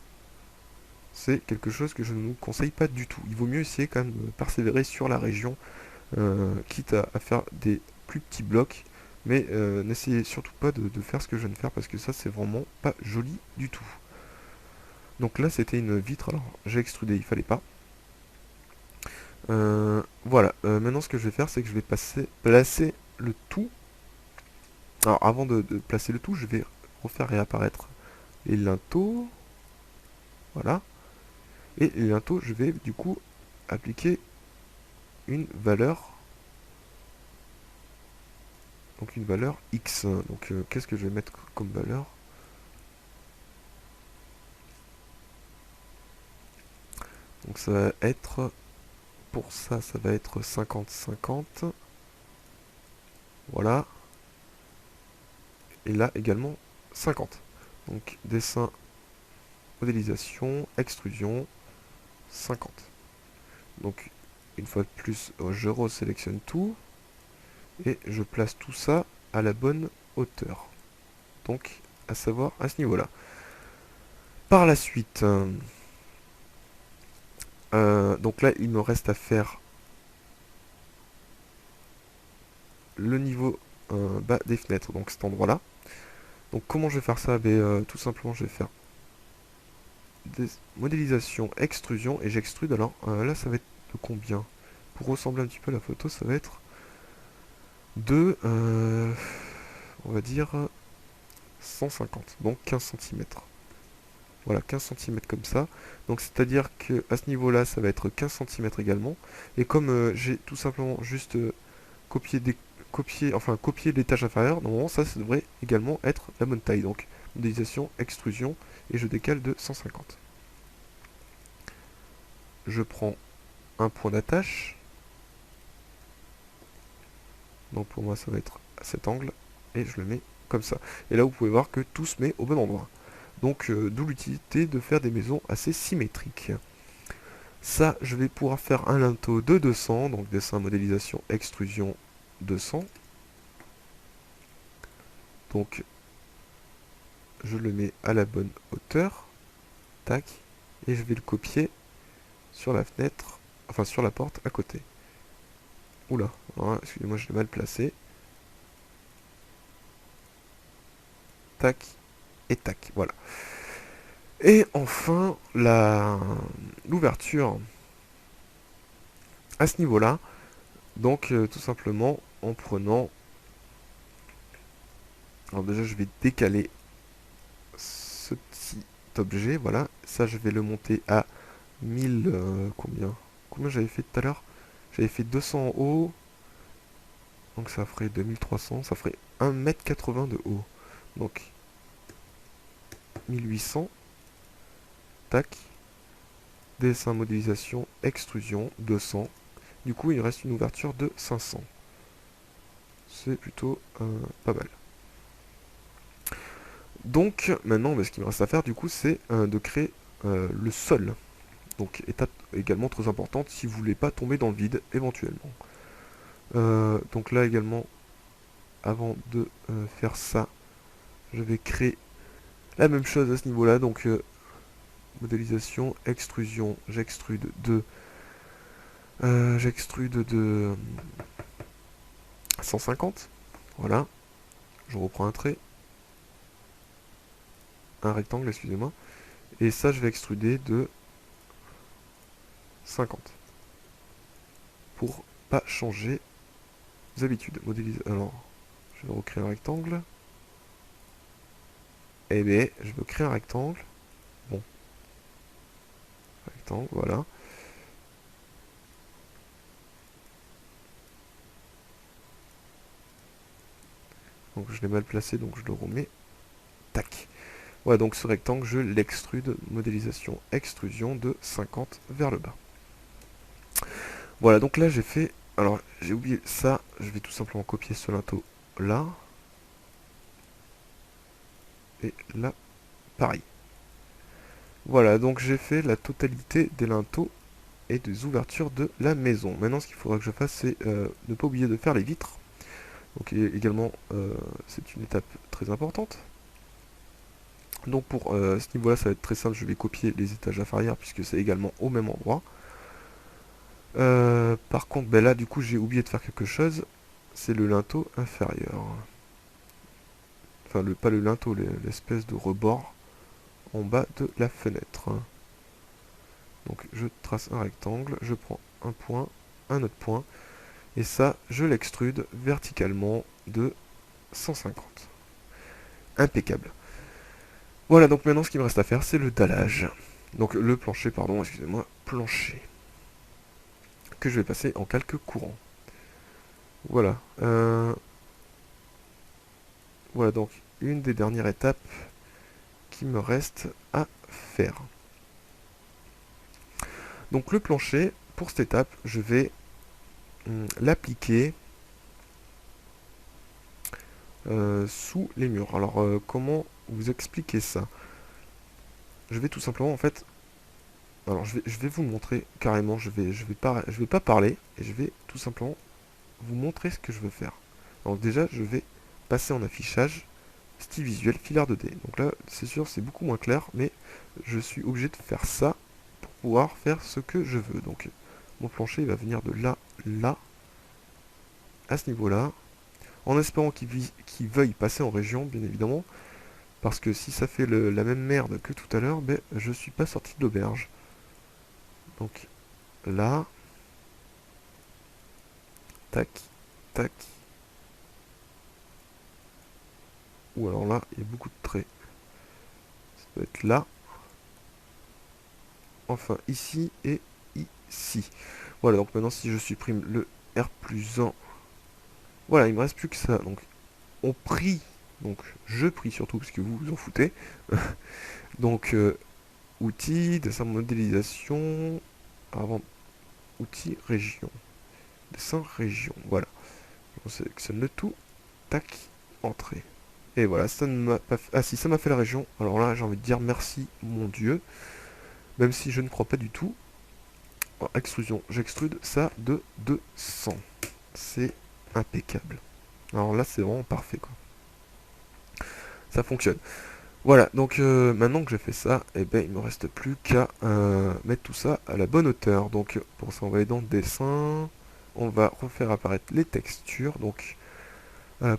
C'est quelque chose que je ne vous conseille pas du tout. Il vaut mieux essayer quand même de persévérer sur la région, quitte à faire des plus petits blocs, mais n'essayez surtout pas de faire ce que je viens de faire, parce que ça c'est vraiment pas joli du tout. Donc là c'était une vitre, alors j'ai extrudé, il fallait pas. Voilà, maintenant ce que je vais faire c'est que je vais placer le tout. Alors avant de placer le tout, je vais refaire réapparaître les linteaux. Voilà. Et les linteaux, je vais du coup appliquer une valeur donc une valeur X. Donc qu'est-ce que je vais mettre comme valeur? Donc ça va être, pour ça, ça va être 50-50. Voilà. Et là également 50. Donc dessin, modélisation, extrusion, 50. Donc une fois de plus, je resélectionne tout et je place tout ça à la bonne hauteur. Donc à savoir à ce niveau-là. Par la suite, donc là il me reste à faire le niveau bas des fenêtres, donc cet endroit-là. Donc comment je vais faire ça? Tout simplement je vais faire des modélisation, extrusion, et j'extrude. Alors là ça va être de combien? Pour ressembler un petit peu à la photo, ça va être de, on va dire, 150, donc 15 cm. Voilà, 15 cm comme ça. Donc c'est-à-dire que à ce niveau-là, ça va être 15 cm également. Et comme j'ai tout simplement juste copié copié l'étage inférieur, normalement ça devrait également être la bonne taille. Donc modélisation, extrusion, et je décale de 150. Je prends un point d'attache. Donc pour moi ça va être à cet angle, et je le mets comme ça. Et là vous pouvez voir que tout se met au bon endroit. Donc d'où l'utilité de faire des maisons assez symétriques. Ça, je vais pouvoir faire un linteau de 200, donc dessin, modélisation, extrusion 200. Donc je le mets à la bonne hauteur, tac, et je vais le copier sur la fenêtre, enfin sur la porte à côté. Oula, excusez-moi, je l'ai mal placé. Tac, et tac, voilà. Et enfin, l'ouverture à ce niveau-là, donc tout simplement en prenant... Alors déjà, je vais décaler ce petit objet, voilà. Ça, je vais le monter à 1000... combien j'avais fait tout à l'heure? J'avais fait 200 en haut, donc ça ferait 2300, ça ferait 1,80 m de haut. Donc 1800, tac, dessin, modélisation, extrusion, 200. Du coup, il reste une ouverture de 500. C'est plutôt pas mal. Donc maintenant, ce qu'il me reste à faire, du coup, c'est de créer le sol. Donc étape également très importante si vous voulez pas tomber dans le vide éventuellement. Donc là également, avant de faire ça, je vais créer la même chose à ce niveau-là. Donc modélisation, extrusion, j'extrude de 150. Voilà, je reprends un trait, un rectangle, excusez-moi. Et ça, je vais extruder de 50. Pour pas changer les habitudes. Alors, je vais recréer un rectangle. Eh bien, je veux créer un rectangle. Bon. Rectangle, voilà. Donc je l'ai mal placé, donc je le remets. Tac. Voilà, donc ce rectangle, je l'extrude. Modélisation, extrusion de 50 vers le bas. Voilà, donc là j'ai fait... Alors, j'ai oublié ça. Je vais tout simplement copier ce linteau là. Et là, pareil. Voilà, donc j'ai fait la totalité des linteaux et des ouvertures de la maison. Maintenant, ce qu'il faudra que je fasse, c'est ne pas oublier de faire les vitres. Donc également, c'est une étape très importante. Donc pour ce niveau-là, ça va être très simple. Je vais copier les étages inférieurs puisque c'est également au même endroit. Par contre, là, du coup, j'ai oublié de faire quelque chose. C'est le linteau inférieur. Enfin, pas le linteau, l'espèce de rebord en bas de la fenêtre. Donc je trace un rectangle, je prends un point, un autre point, et ça, je l'extrude verticalement de 150. Impeccable. Voilà, donc maintenant ce qu'il me reste à faire, c'est le dallage. Donc le plancher, pardon, excusez-moi, plancher. Que je vais passer en calque courant. Voilà. Voilà donc une des dernières étapes qui me reste à faire. Donc le plancher, pour cette étape, je vais l'appliquer sous les murs. Alors comment vous expliquer ça? Je vais tout simplement en fait... Alors je vais vous montrer carrément, je vais pas parler, et je vais tout simplement vous montrer ce que je veux faire. Donc déjà, je vais passer en affichage, style visuel, filaire 2D. Donc là, c'est sûr, c'est beaucoup moins clair, mais je suis obligé de faire ça pour pouvoir faire ce que je veux. Donc mon plancher il va venir de là, là, à ce niveau-là, en espérant qu'il veuille passer en région, bien évidemment, parce que si ça fait la même merde que tout à l'heure, ben, je suis pas sorti de l'auberge. Donc là, tac, tac, ou alors là, il y a beaucoup de traits. Ça doit être là, enfin ici et ici. Voilà, donc maintenant si je supprime le R plus 1, voilà, il me reste plus que ça. Donc on prie, donc je prie surtout parce que vous vous en foutez. Donc outils, dessin modélisation, avant outils région, dessin région, voilà. On sélectionne le tout, tac, entrée. Et voilà, ça ne m'a pas fait... Ah si, ça m'a fait la région. Alors là, j'ai envie de dire merci, mon Dieu. Même si je ne crois pas du tout. Oh, extrusion, j'extrude ça de 200. C'est impeccable. Alors là, c'est vraiment parfait, quoi. Ça fonctionne. Voilà, donc maintenant que j'ai fait ça, eh ben, il me reste plus qu'à mettre tout ça à la bonne hauteur. Donc pour ça, on va aller dans le dessin. On va refaire apparaître les textures. Donc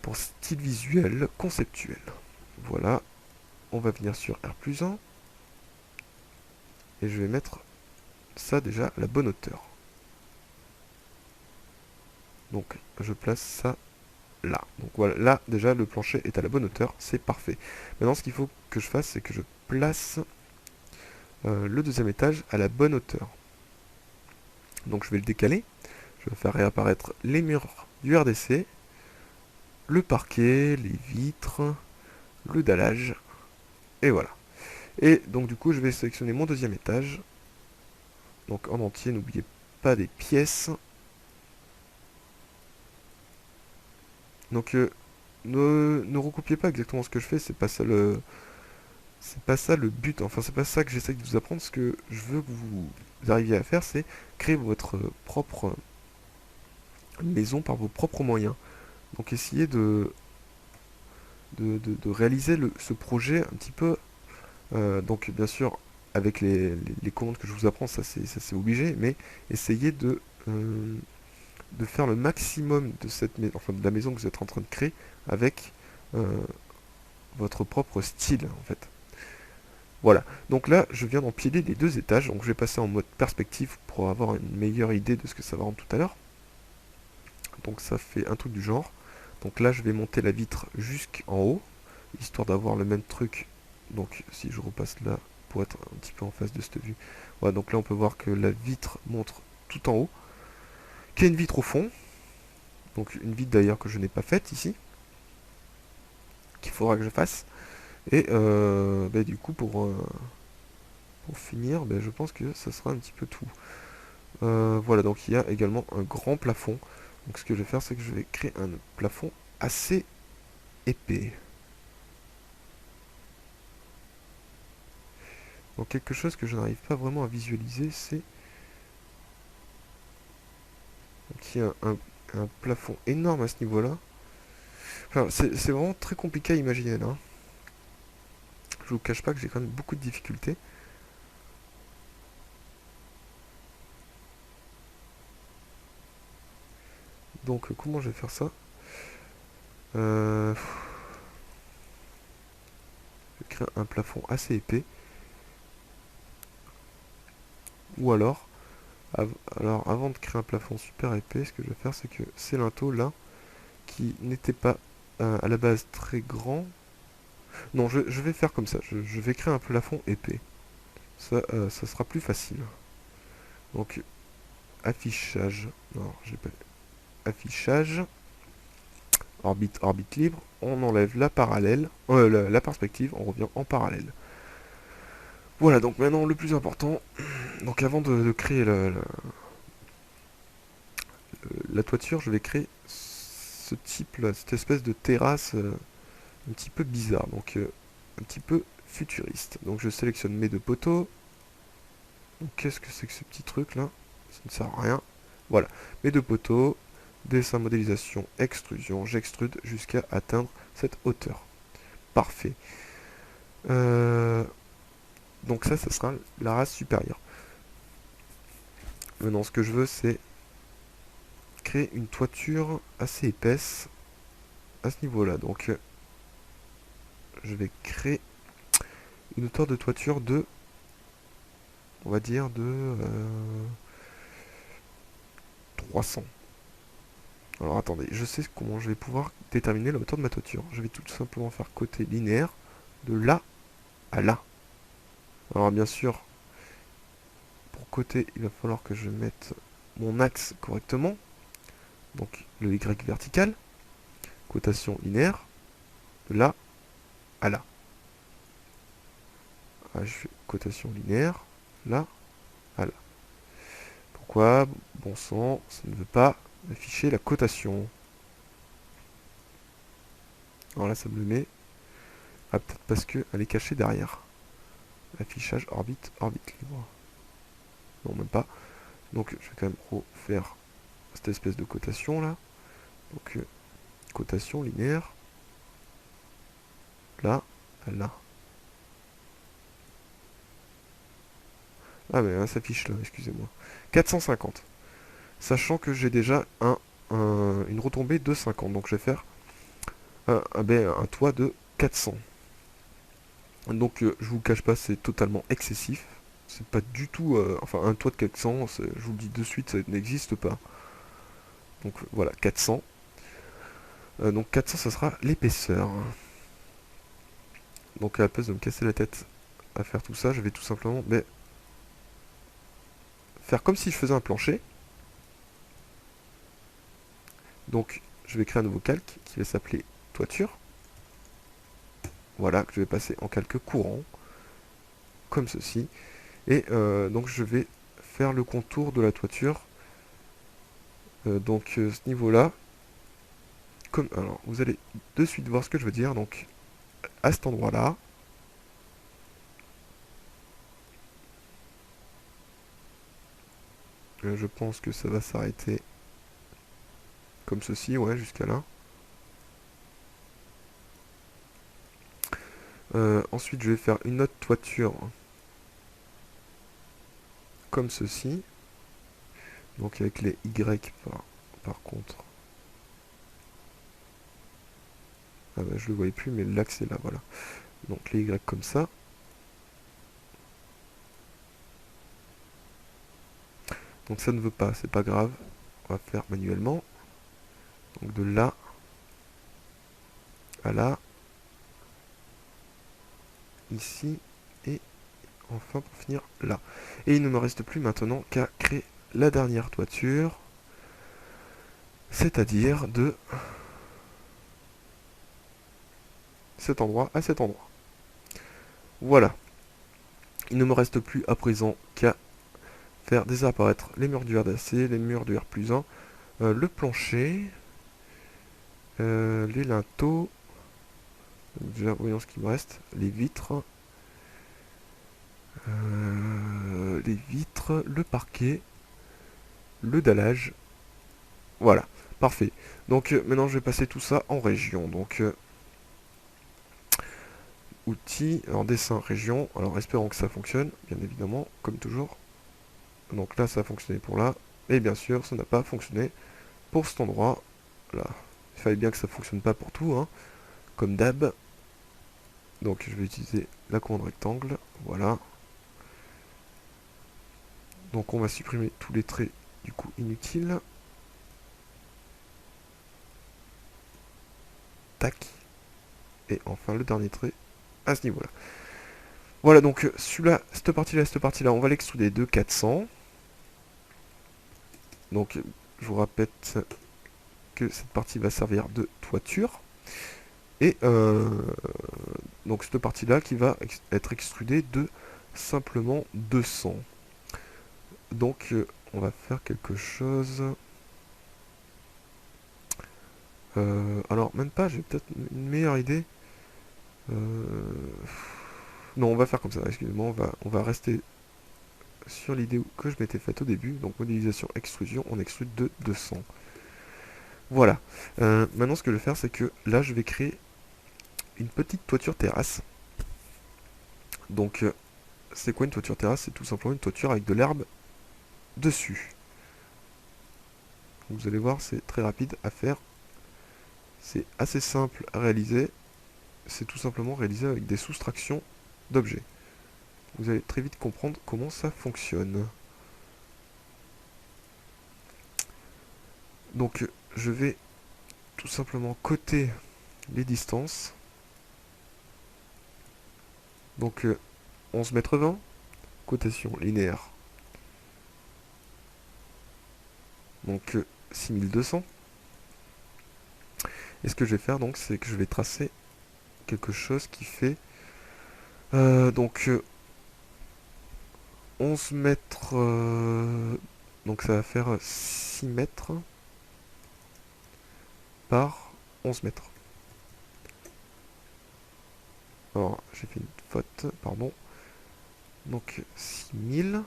pour style visuel, conceptuel. Voilà, on va venir sur R plus 1. Et je vais mettre ça déjà à la bonne hauteur. Donc je place ça là. Donc voilà, là déjà le plancher est à la bonne hauteur, c'est parfait. Maintenant ce qu'il faut que je fasse, c'est que je place le deuxième étage à la bonne hauteur. Donc je vais le décaler, je vais faire réapparaître les murs du RDC, le parquet, les vitres, le dallage, et voilà. Et donc du coup je vais sélectionner mon deuxième étage, donc en entier, n'oubliez pas des pièces. Donc ne recopiez pas exactement ce que je fais, c'est pas ça le but, enfin c'est pas ça que j'essaie de vous apprendre. Ce que je veux que vous arriviez à faire, c'est créer votre propre maison par vos propres moyens. Donc essayez de réaliser ce projet un petit peu, donc bien sûr avec les commandes que je vous apprends, ça c'est obligé, mais essayez de faire le maximum de enfin de la maison que vous êtes en train de créer avec votre propre style en fait. Voilà, donc là je viens d'empiler les deux étages, donc je vais passer en mode perspective pour avoir une meilleure idée de ce que ça va rendre tout à l'heure. Donc ça fait un truc du genre. Donc là je vais monter la vitre jusqu'en haut, histoire d'avoir le même truc. Donc si je repasse là pour être un petit peu en face de cette vue. Voilà, donc là on peut voir que la vitre montre tout en haut, qu'il y a une vitre au fond. Donc une vitre d'ailleurs que je n'ai pas faite ici, qu'il faudra que je fasse. Et bah, du coup pour finir, bah, je pense que ça sera un petit peu tout. Voilà, donc il y a également un grand plafond. Donc ce que je vais faire, c'est que je vais créer un plafond assez épais. Donc quelque chose que je n'arrive pas vraiment à visualiser, c'est qu'il y a un plafond énorme à ce niveau-là. Enfin, c'est vraiment très compliqué à imaginer là. Je vous cache pas que j'ai quand même beaucoup de difficultés. Donc comment je vais faire ça? Je vais créer un plafond assez épais. Ou alors, avant de créer un plafond super épais, ce que je vais faire, c'est que ces linteaux là, qui n'étaient pas à la base très grands. Non, je vais faire comme ça. Je vais créer un plafond épais. Ça sera plus facile. Donc, affichage. Non, j'ai pas. Affichage. orbite, orbite libre, on enlève la parallèle, la perspective, on revient en parallèle. Voilà, donc maintenant le plus important, donc avant de créer la toiture, je vais créer ce type là, cette espèce de terrasse un petit peu bizarre, donc un petit peu futuriste. Donc je sélectionne mes deux poteaux. Donc qu'est-ce que c'est que ce petit truc là? Ça ne sert à rien. Voilà, mes deux poteaux, dessin, modélisation, extrusion, j'extrude jusqu'à atteindre cette hauteur. Parfait. Euh, donc ça sera la race supérieure. Maintenant, ce que je veux, c'est créer une toiture assez épaisse à ce niveau-là. Donc, je vais créer une hauteur de toiture de, on va dire, de 300. Alors, attendez, je sais comment je vais pouvoir déterminer la hauteur de ma toiture. Je vais tout simplement faire côté linéaire de là à là. Alors, bien sûr, pour côté, il va falloir que je mette mon axe correctement. Donc, le Y vertical. Cotation linéaire. De là à là. Ah, je fais cotation linéaire. Là à là. Pourquoi? Bon sang, ça ne veut pas afficher la cotation. Alors là, ça me le met. Ah, peut-être parce qu'elle est cachée derrière. Affichage orbite, orbite libre. Non, même pas. Donc, je vais quand même refaire cette espèce de cotation là. Donc, cotation linéaire. Là, là. Ah, mais ça s'affiche là, excusez-moi. 450. Sachant que j'ai déjà une retombée de 50. Donc, je vais faire un toit de 400. Donc je vous le cache pas, c'est totalement excessif. C'est pas du tout... enfin, un toit de 400, je vous le dis de suite, ça n'existe pas. Donc voilà, 400. Donc 400, ça sera l'épaisseur. Donc à la place de me casser la tête à faire tout ça, je vais tout simplement faire comme si je faisais un plancher. Donc je vais créer un nouveau calque qui va s'appeler toiture. Voilà, que je vais passer en calque courant, comme ceci. Et donc je vais faire le contour de la toiture. Donc ce niveau-là, alors vous allez de suite voir ce que je veux dire. Donc à cet endroit-là, je pense que ça va s'arrêter comme ceci, ouais, jusqu'à là. Ensuite, je vais faire une autre toiture comme ceci. Donc avec les Y par contre. Ah bah, je le voyais plus, mais l'axe est là, voilà. Donc les Y comme ça. Donc ça ne veut pas, c'est pas grave. On va faire manuellement. Donc de là à là. Ici. Et enfin pour finir là. Et il ne me reste plus maintenant qu'à créer la dernière toiture. C'est-à-dire de cet endroit à cet endroit. Voilà. Il ne me reste plus à présent qu'à faire désapparaître les murs du RDAC, les murs du R+1, le plancher, les linteaux, déjà voyons ce qu'il me reste, les vitres, le parquet, le dallage, voilà, parfait. Donc maintenant je vais passer tout ça en région, donc outils, alors dessin, région, alors espérons que ça fonctionne, bien évidemment, comme toujours. Donc là ça a fonctionné pour là, et bien sûr ça n'a pas fonctionné pour cet endroit, là. Il fallait bien que ça fonctionne pas pour tout, hein, comme d'hab. Donc je vais utiliser la commande rectangle, voilà. Donc on va supprimer tous les traits du coup inutiles. Tac. Et enfin le dernier trait à ce niveau-là. Voilà, donc celui-là, cette partie-là, on va l'extruder de 400. Donc je vous répète que cette partie va servir de toiture. Et donc cette partie-là qui va être extrudée de simplement 200. Donc on va faire quelque chose... alors même pas, j'ai peut-être une meilleure idée. Non, on va faire comme ça, excusez-moi, on va rester sur l'idée que je m'étais faite au début. Donc modélisation, extrusion, on extrude de 200. Voilà. Maintenant ce que je vais faire, c'est que là je vais créer une petite toiture terrasse. Donc c'est quoi une toiture terrasse? C'est tout simplement une toiture avec de l'herbe dessus. Vous allez voir, c'est très rapide à faire. C'est assez simple à réaliser. C'est tout simplement réalisé avec des soustractions d'objets. Vous allez très vite comprendre comment ça fonctionne. Donc je vais tout simplement coter les distances. Donc 11 mètres 20, cotation linéaire. Donc 6200. Et ce que je vais faire donc, c'est que je vais tracer quelque chose qui fait donc 11 mètres, donc ça va faire 6 mètres par 11 mètres. Alors, j'ai fait une faute, pardon. Donc 6000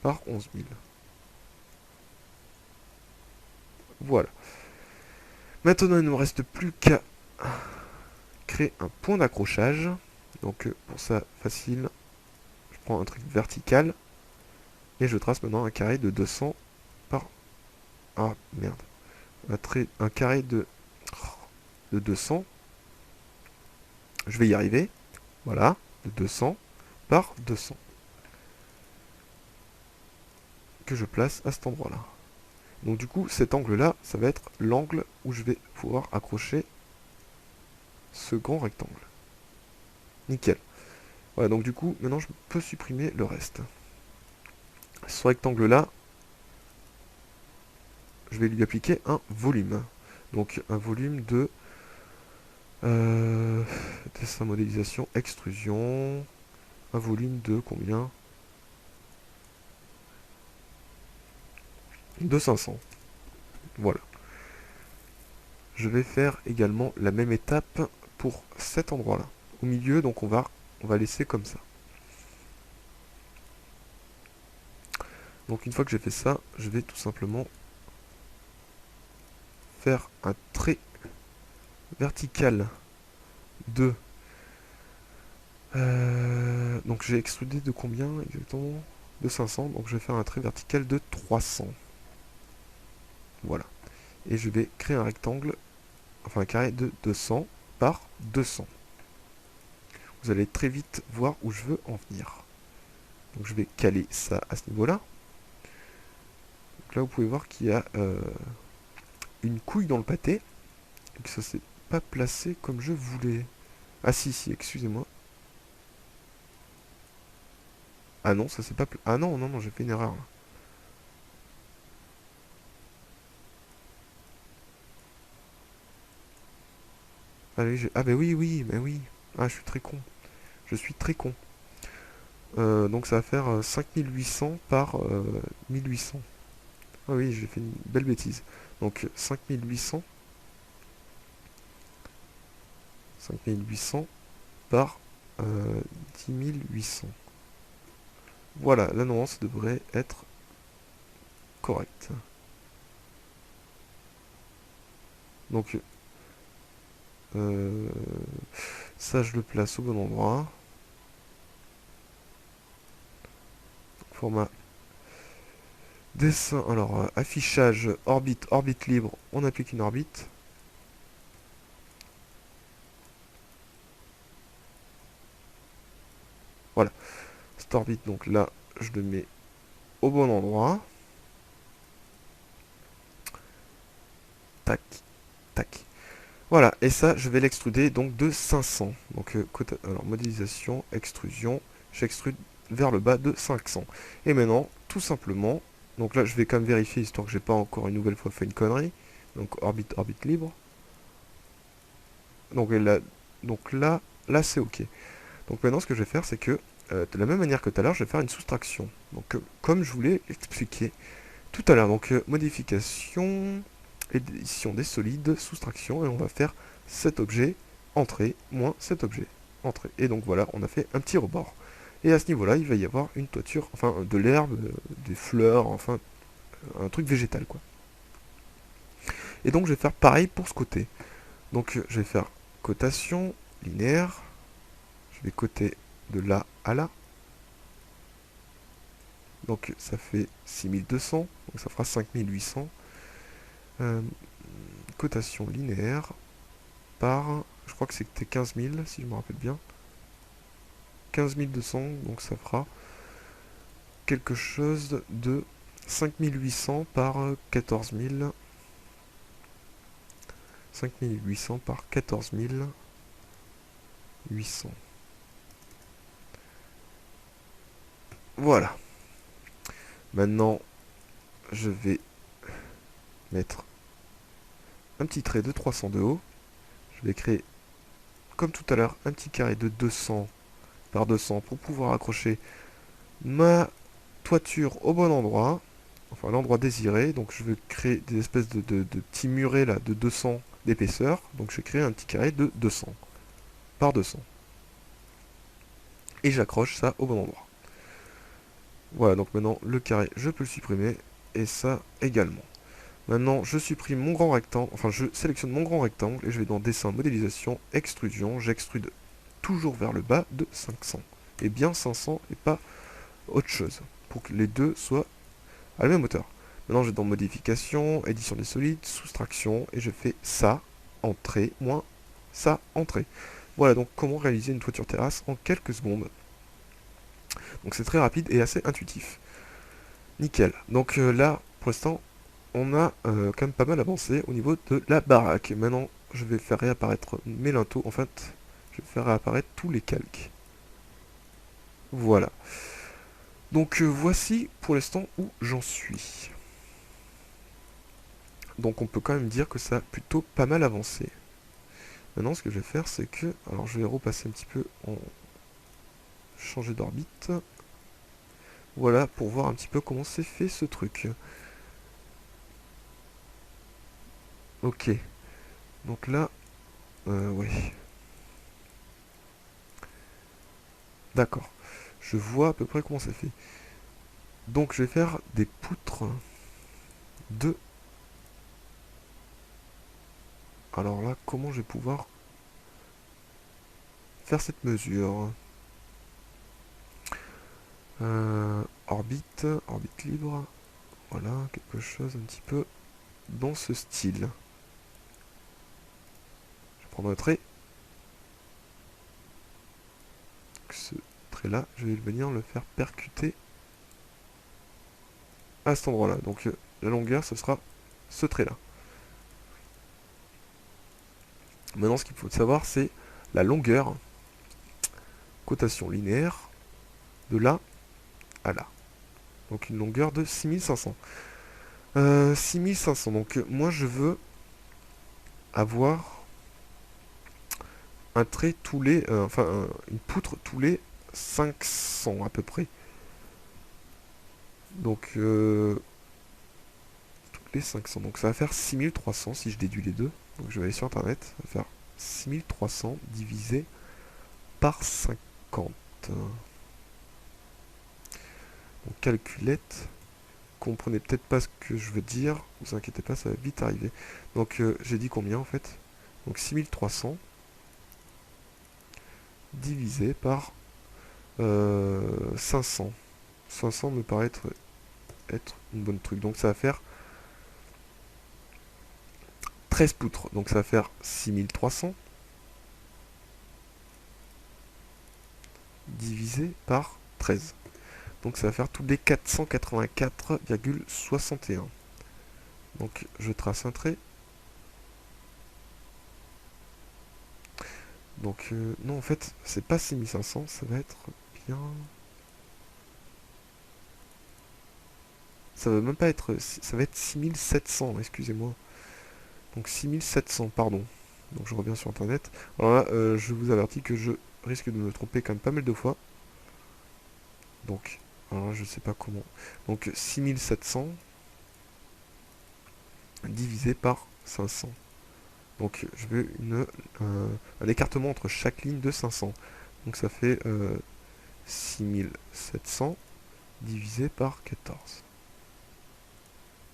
par 11000. Voilà. Maintenant, il ne me reste plus qu'à créer un point d'accrochage. Donc pour ça, facile, je prends un truc vertical et je trace maintenant un carré de 200 par... Ah, merde. Un carré de 200. Je vais y arriver. Voilà, de 200 par 200. Que je place à cet endroit-là. Donc du coup, cet angle-là, ça va être l'angle où je vais pouvoir accrocher ce grand rectangle. Nickel. Voilà, donc du coup, maintenant je peux supprimer le reste. Ce rectangle-là, je vais lui appliquer un volume. Donc un volume de dessin, modélisation, extrusion. Un volume de combien? De 500. Voilà. Je vais faire également la même étape pour cet endroit-là. Au milieu, donc on va laisser comme ça. Donc une fois que j'ai fait ça, je vais tout simplement faire un trait vertical de... donc j'ai extrudé de combien exactement? De 500, donc je vais faire un trait vertical de 300. Voilà. Et je vais créer un rectangle, enfin un carré de 200 par 200. Vous allez très vite voir où je veux en venir. Donc je vais caler ça à ce niveau-là. Donc là vous pouvez voir qu'il y a une couille dans le pâté. Et que ça s'est pas placé comme je voulais. Ah si, si, excusez-moi. Ah non, ça s'est pas... Ah non, non, non, j'ai fait une erreur. Ah bah oui, oui, bah oui. Ah, je suis très con. Je suis très con. Donc ça va faire 5800 par 1800. Ah oui, j'ai fait une belle bêtise. Donc 5800 par 10800. Voilà, là normalement ça devrait être correct. Donc ça je le place au bon endroit. Format dessin, alors affichage, orbite libre, on applique une orbite. Voilà, cette orbite, donc là, je le mets au bon endroit. Tac, tac. Voilà, et ça, je vais l'extruder donc de 500. Donc, alors, modélisation, extrusion, j'extrude vers le bas de 500. Et maintenant, tout simplement, donc là, je vais quand même vérifier, histoire que j'ai pas encore une nouvelle fois fait une connerie. Donc orbite, orbite libre. Donc là, là c'est ok. Donc maintenant ce que je vais faire c'est que de la même manière que tout à l'heure je vais faire une soustraction. Donc comme je voulais expliquer tout à l'heure. Donc modification, édition des solides, soustraction et on va faire cet objet entrée moins cet objet entrée. Et donc voilà, on a fait un petit rebord. Et à ce niveau-là, il va y avoir une toiture, enfin de l'herbe, des fleurs, enfin un truc végétal quoi. Et donc je vais faire pareil pour ce côté. Donc je vais faire cotation linéaire. Je vais coter de là à là. Donc ça fait 6200, donc ça fera 5800. Cotation linéaire par, je crois que c'était 15 000 si je me rappelle bien. 15 200, donc ça fera quelque chose de 5800 par 14 000. 5800 par 14 800. Voilà. Maintenant, je vais mettre un petit trait de 300 de haut. Je vais créer, comme tout à l'heure, un petit carré de 200 par 200 pour pouvoir accrocher ma toiture au bon endroit. Enfin, l'endroit désiré. Donc, je vais créer des espèces de petits murets là de 200 d'épaisseur. Donc, je vais créer un petit carré de 200 par 200. Et j'accroche ça au bon endroit. Voilà, donc maintenant, le carré, je peux le supprimer. Et ça également. Maintenant, je supprime mon grand rectangle, enfin je sélectionne mon grand rectangle et je vais dans dessin, modélisation, extrusion, j'extrude toujours vers le bas de 500. Et bien 500 et pas autre chose, pour que les deux soient à la même hauteur. Maintenant, je vais dans modification, édition des solides, soustraction, et je fais ça, entrée, moins ça, entrée. Voilà donc comment réaliser une toiture terrasse en quelques secondes. Donc c'est très rapide et assez intuitif. Nickel. Donc là, pour l'instant, on a quand même pas mal avancé au niveau de la baraque. Maintenant, je vais faire réapparaître mes linteaux. En fait, je vais faire réapparaître tous les calques. Voilà. Donc voici pour l'instant où j'en suis. Donc on peut quand même dire que ça a plutôt pas mal avancé. Maintenant, ce que je vais faire, c'est que... Alors, je vais repasser un petit peu en... changer d'orbite. Voilà, pour voir un petit peu comment c'est fait ce truc. Ok. Donc là... ouais. D'accord. Je vois à peu près comment c'est fait. Donc je vais faire des poutres de... Alors là, comment je vais pouvoir faire cette mesure? Orbite, orbite libre. Voilà, quelque chose un petit peu dans ce style. Je vais prendre un trait. Ce trait-là, je vais venir le faire percuter à cet endroit-là. Donc la longueur, ce sera ce trait-là. Maintenant, ce qu'il faut savoir, c'est la longueur, cotation linéaire, de là à là. Donc une longueur de 6500. 6500, donc moi je veux avoir un trait tous les... une poutre tous les 500 à peu près. Donc tous les 500. Donc ça va faire 6300 si je déduis les deux. Donc je vais aller sur internet. Ça va faire 6300 divisé par 50. Donc calculette. Comprenez peut-être pas ce que je veux dire. Vous inquiétez pas, ça va vite arriver. Donc j'ai dit combien en fait? Donc 6300 divisé par 500. 500 me paraît être une bonne truc. Donc ça va faire 13 poutres. Donc ça va faire 6300 divisé par 13. Donc ça va faire tous les 484,61. Donc je trace un trait. Donc non en fait c'est pas 6500, ça va être bien... Ça va même pas être... Ça va être 6700, excusez-moi. Donc 6700, pardon. Donc je reviens sur internet. Alors là, je vous avertis que je risque de me tromper quand même pas mal de fois. Donc, alors là, je sais pas comment. Donc 6700 divisé par 500. Donc je veux un écartement entre chaque ligne de 500. Donc ça fait 6700 divisé par 14.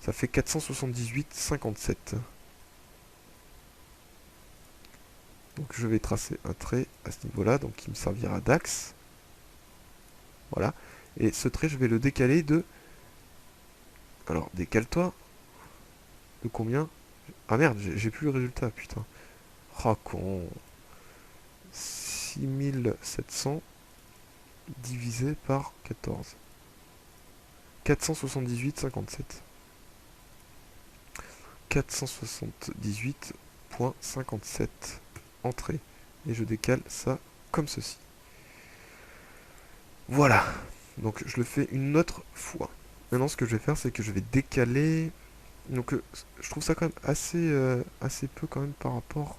Ça fait 478,57. Donc je vais tracer un trait à ce niveau-là, donc qui me servira d'axe. Voilà. Et ce trait, je vais le décaler de... Alors, décale-toi. De combien? Ah merde, j'ai plus le résultat, putain. Oh con. 6700 divisé par 14. 478,57. 478,57 entrée. Et je décale ça comme ceci. Voilà. Donc je le fais une autre fois. Maintenant ce que je vais faire c'est que je vais décaler. Donc je trouve ça quand même assez peu quand même par rapport.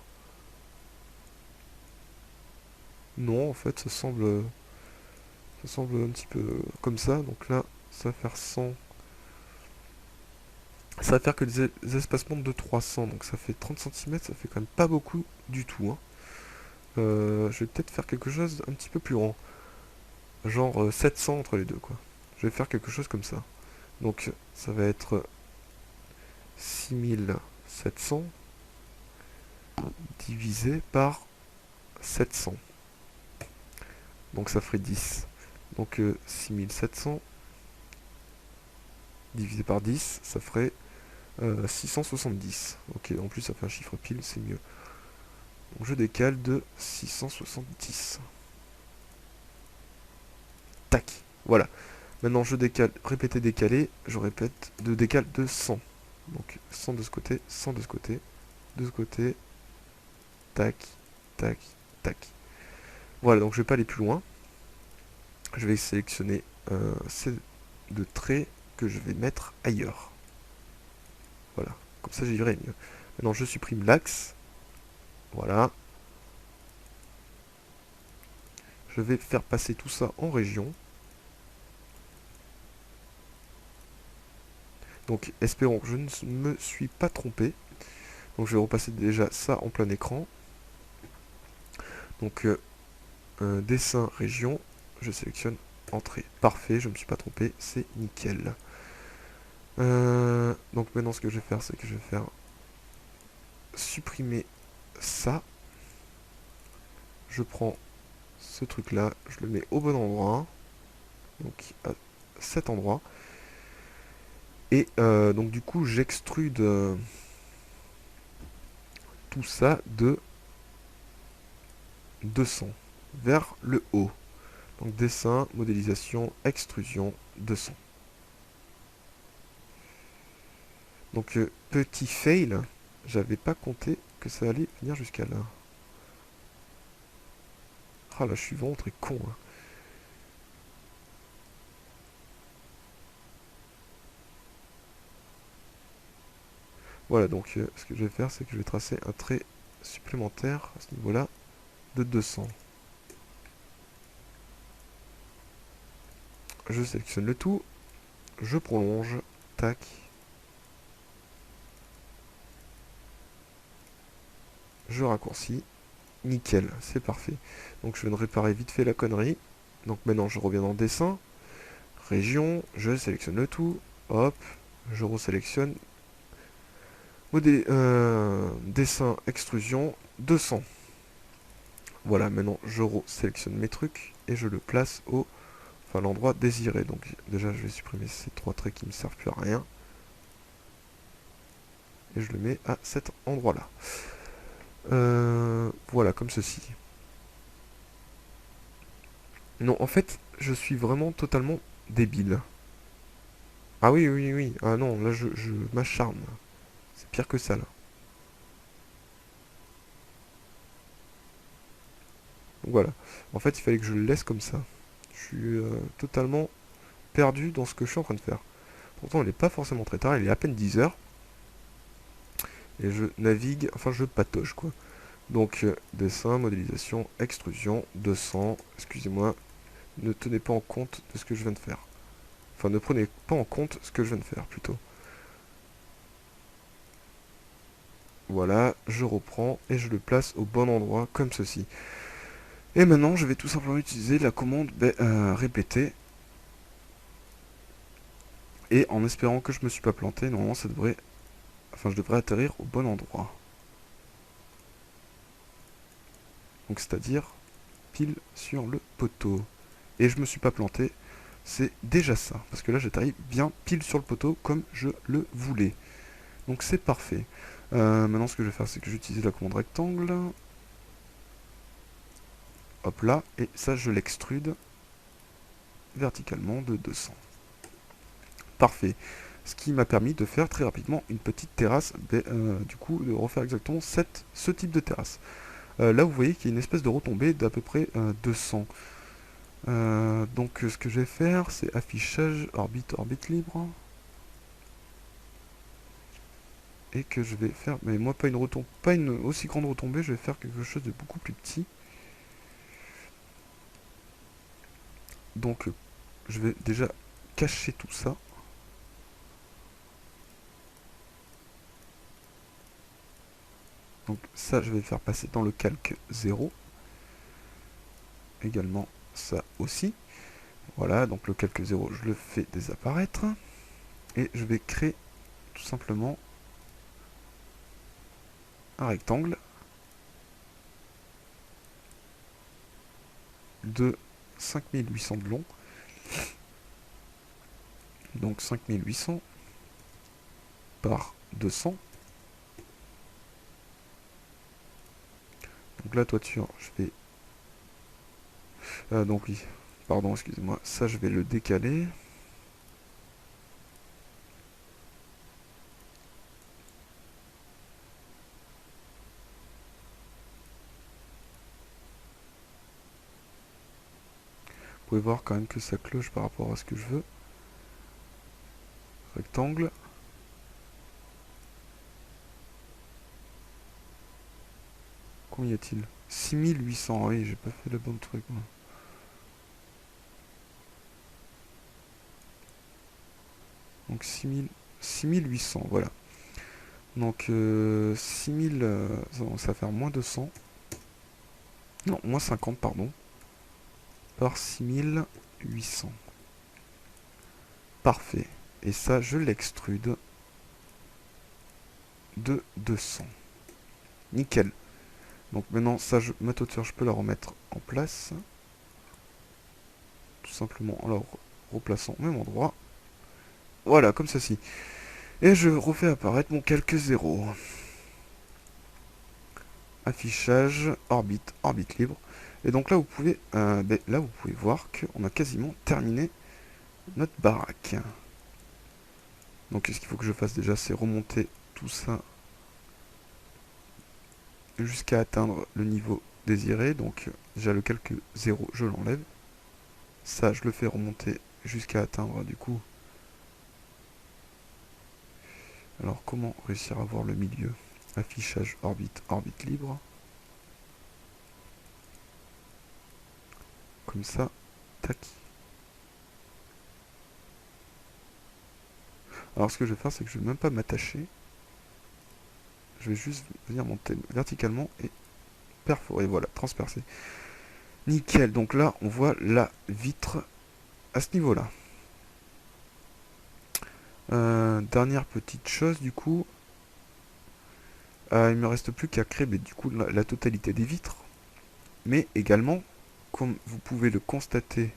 Non en fait ça semble un petit peu comme ça. Donc là ça va faire 100. Ça va faire que des espacements de 300. Donc ça fait 30 cm, ça fait quand même pas beaucoup du tout. Hein. Je vais peut-être faire quelque chose un petit peu plus grand. Genre 700 entre les deux quoi. Je vais faire quelque chose comme ça. Donc ça va être 6700 divisé par 700. Donc ça ferait 10. Donc 6700 divisé par 10, ça ferait 670. Ok, en plus ça fait un chiffre pile, c'est mieux. Donc je décale de 670. Tac, voilà. Maintenant je décale, répéter décaler, je répète, de décale de 100. Donc 100 de ce côté, 100 de ce côté, de ce côté, tac, tac, tac. Voilà, donc je vais pas aller plus loin. Je vais sélectionner ces deux traits que je vais mettre ailleurs. Voilà, comme ça j'irai mieux. Maintenant je supprime l'axe. Voilà. Je vais faire passer tout ça en région. Donc espérons que je ne me suis pas trompé. Donc je vais repasser déjà ça en plein écran. Donc dessin région, je sélectionne entrée. Parfait, je ne me suis pas trompé, c'est nickel. Donc maintenant ce que je vais faire, c'est que je vais faire supprimer ça. Je prends ce truc là, je le mets au bon endroit. Donc à cet endroit. Et donc du coup j'extrude tout ça de 200 vers le haut. Donc dessin, modélisation, extrusion, 200. Donc petit fail, j'avais pas compté que ça allait venir jusqu'à là. Ah là je suis vraiment très con. Hein. Voilà donc ce que je vais faire c'est que je vais tracer un trait supplémentaire à ce niveau là de 200. Je sélectionne le tout, je prolonge, tac. Je raccourcis, nickel, c'est parfait. Donc je viens de réparer vite fait la connerie. Donc maintenant je reviens dans le dessin, région, je sélectionne le tout, hop, je resélectionne, dessin, extrusion, 200. Voilà, maintenant je sélectionne mes trucs et je le place à l'endroit désiré. Donc déjà je vais supprimer ces trois traits qui ne me servent plus à rien. Et je le mets à cet endroit-là. Voilà, comme ceci. Non, en fait, je suis vraiment totalement débile. Ah oui, oui, oui. Ah non, là, je m'acharne. C'est pire que ça, là. Donc voilà. En fait, il fallait que je le laisse comme ça. Je suis totalement perdu dans ce que je suis en train de faire. Pourtant, il n'est pas forcément très tard. Il est à peine 10 heures. et je navigue, enfin je patauge quoi. Donc dessin, modélisation, extrusion, 200, excusez-moi, ne tenez pas en compte de ce que je viens de faire. Enfin ne prenez pas en compte ce que je viens de faire plutôt. Voilà, je reprends et je le place au bon endroit comme ceci. Et maintenant je vais tout simplement utiliser la commande répéter. Et en espérant que je me suis pas planté, normalement ça devrait... Enfin je devrais atterrir au bon endroit. Donc c'est-à-dire pile sur le poteau. Et je me suis pas planté, c'est déjà ça. Parce que là j'atterris bien pile sur le poteau comme je le voulais. Donc c'est parfait. Maintenant ce que je vais faire c'est que j'utilise la commande rectangle. Hop là, et ça je l'extrude verticalement de 200. Parfait. Ce qui m'a permis de faire très rapidement une petite terrasse, du coup de refaire exactement ce type de terrasse. Là vous voyez qu'il y a une espèce de retombée d'à peu près 200. Donc ce que je vais faire c'est affichage orbite libre. Et que je vais faire, mais moi pas une aussi grande retombée, je vais faire quelque chose de beaucoup plus petit. Donc je vais déjà cacher tout ça. Donc ça je vais faire passer dans le calque 0. Également ça aussi. Voilà, donc le calque 0 je le fais désapparaître. Et je vais créer tout simplement un rectangle de 5800 de long. Donc 5800 par 200. Donc la toiture, je vais... donc oui, pardon, excusez-moi. Ça, je vais le décaler. Vous pouvez voir quand même que ça cloche par rapport à ce que je veux. Rectangle. Combien y a-t-il? 6800, oui, j'ai pas fait le bon truc, moi. Donc 6800, voilà. Donc 6000, ça va faire moins 200. Non, moins 50, pardon. Par 6800. Parfait. Et ça, je l'extrude de 200. Nickel. Donc maintenant, ça, ma toiture, je peux la remettre en place. Tout simplement en la replaçant au même endroit. Voilà, comme ceci. Et je refais apparaître mon calque 0. Affichage, orbite libre. Et donc là, vous pouvez, là, vous pouvez voir qu'on a quasiment terminé notre baraque. Donc ce qu'il faut que je fasse déjà, c'est remonter tout ça jusqu'à atteindre le niveau désiré. Donc déjà le calque 0, je l'enlève. Ça, je le fais remonter jusqu'à atteindre du coup. Alors comment réussir à voir le milieu? Affichage orbite libre. Comme ça, tac. Alors ce que je vais faire, c'est que je vais même pas m'attacher. Je vais juste venir monter verticalement et perforer, voilà, transpercer. Nickel, donc là, on voit la vitre à ce niveau-là. Dernière petite chose, du coup. Il me reste plus qu'à créer du coup la totalité des vitres. Mais également, comme vous pouvez le constater,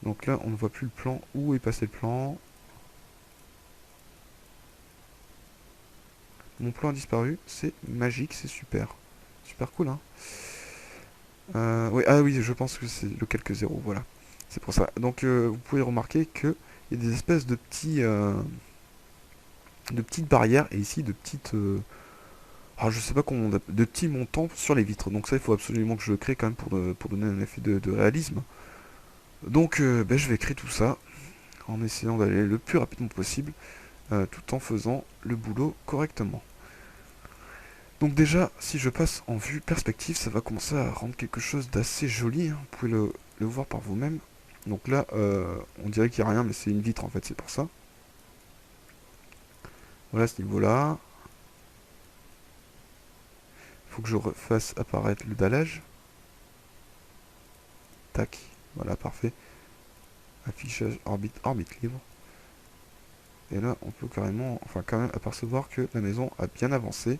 donc là, on ne voit plus le plan. Où est passé le plan? Mon plan a disparu, c'est magique, c'est super. Super cool, hein. Oui, ah oui, je pense que c'est le calque 0, voilà. C'est pour ça. Donc vous pouvez remarquer qu'il y a des espèces de petits... de petites barrières, et ici de petites... alors je sais pas comment on appelle, de petits montants sur les vitres. Donc ça, il faut absolument que je le crée quand même pour donner un effet de réalisme. Donc je vais créer tout ça en essayant d'aller le plus rapidement possible, tout en faisant le boulot correctement. Donc déjà, si je passe en vue perspective, ça va commencer à rendre quelque chose d'assez joli, hein. Vous pouvez le voir par vous-même. Donc là, on dirait qu'il n'y a rien, mais c'est une vitre en fait, c'est pour ça. Voilà ce niveau-là. Il faut que je refasse apparaître le dallage. Tac, voilà, parfait. Affichage orbite libre. Et là, on peut carrément, enfin quand même apercevoir que la maison a bien avancé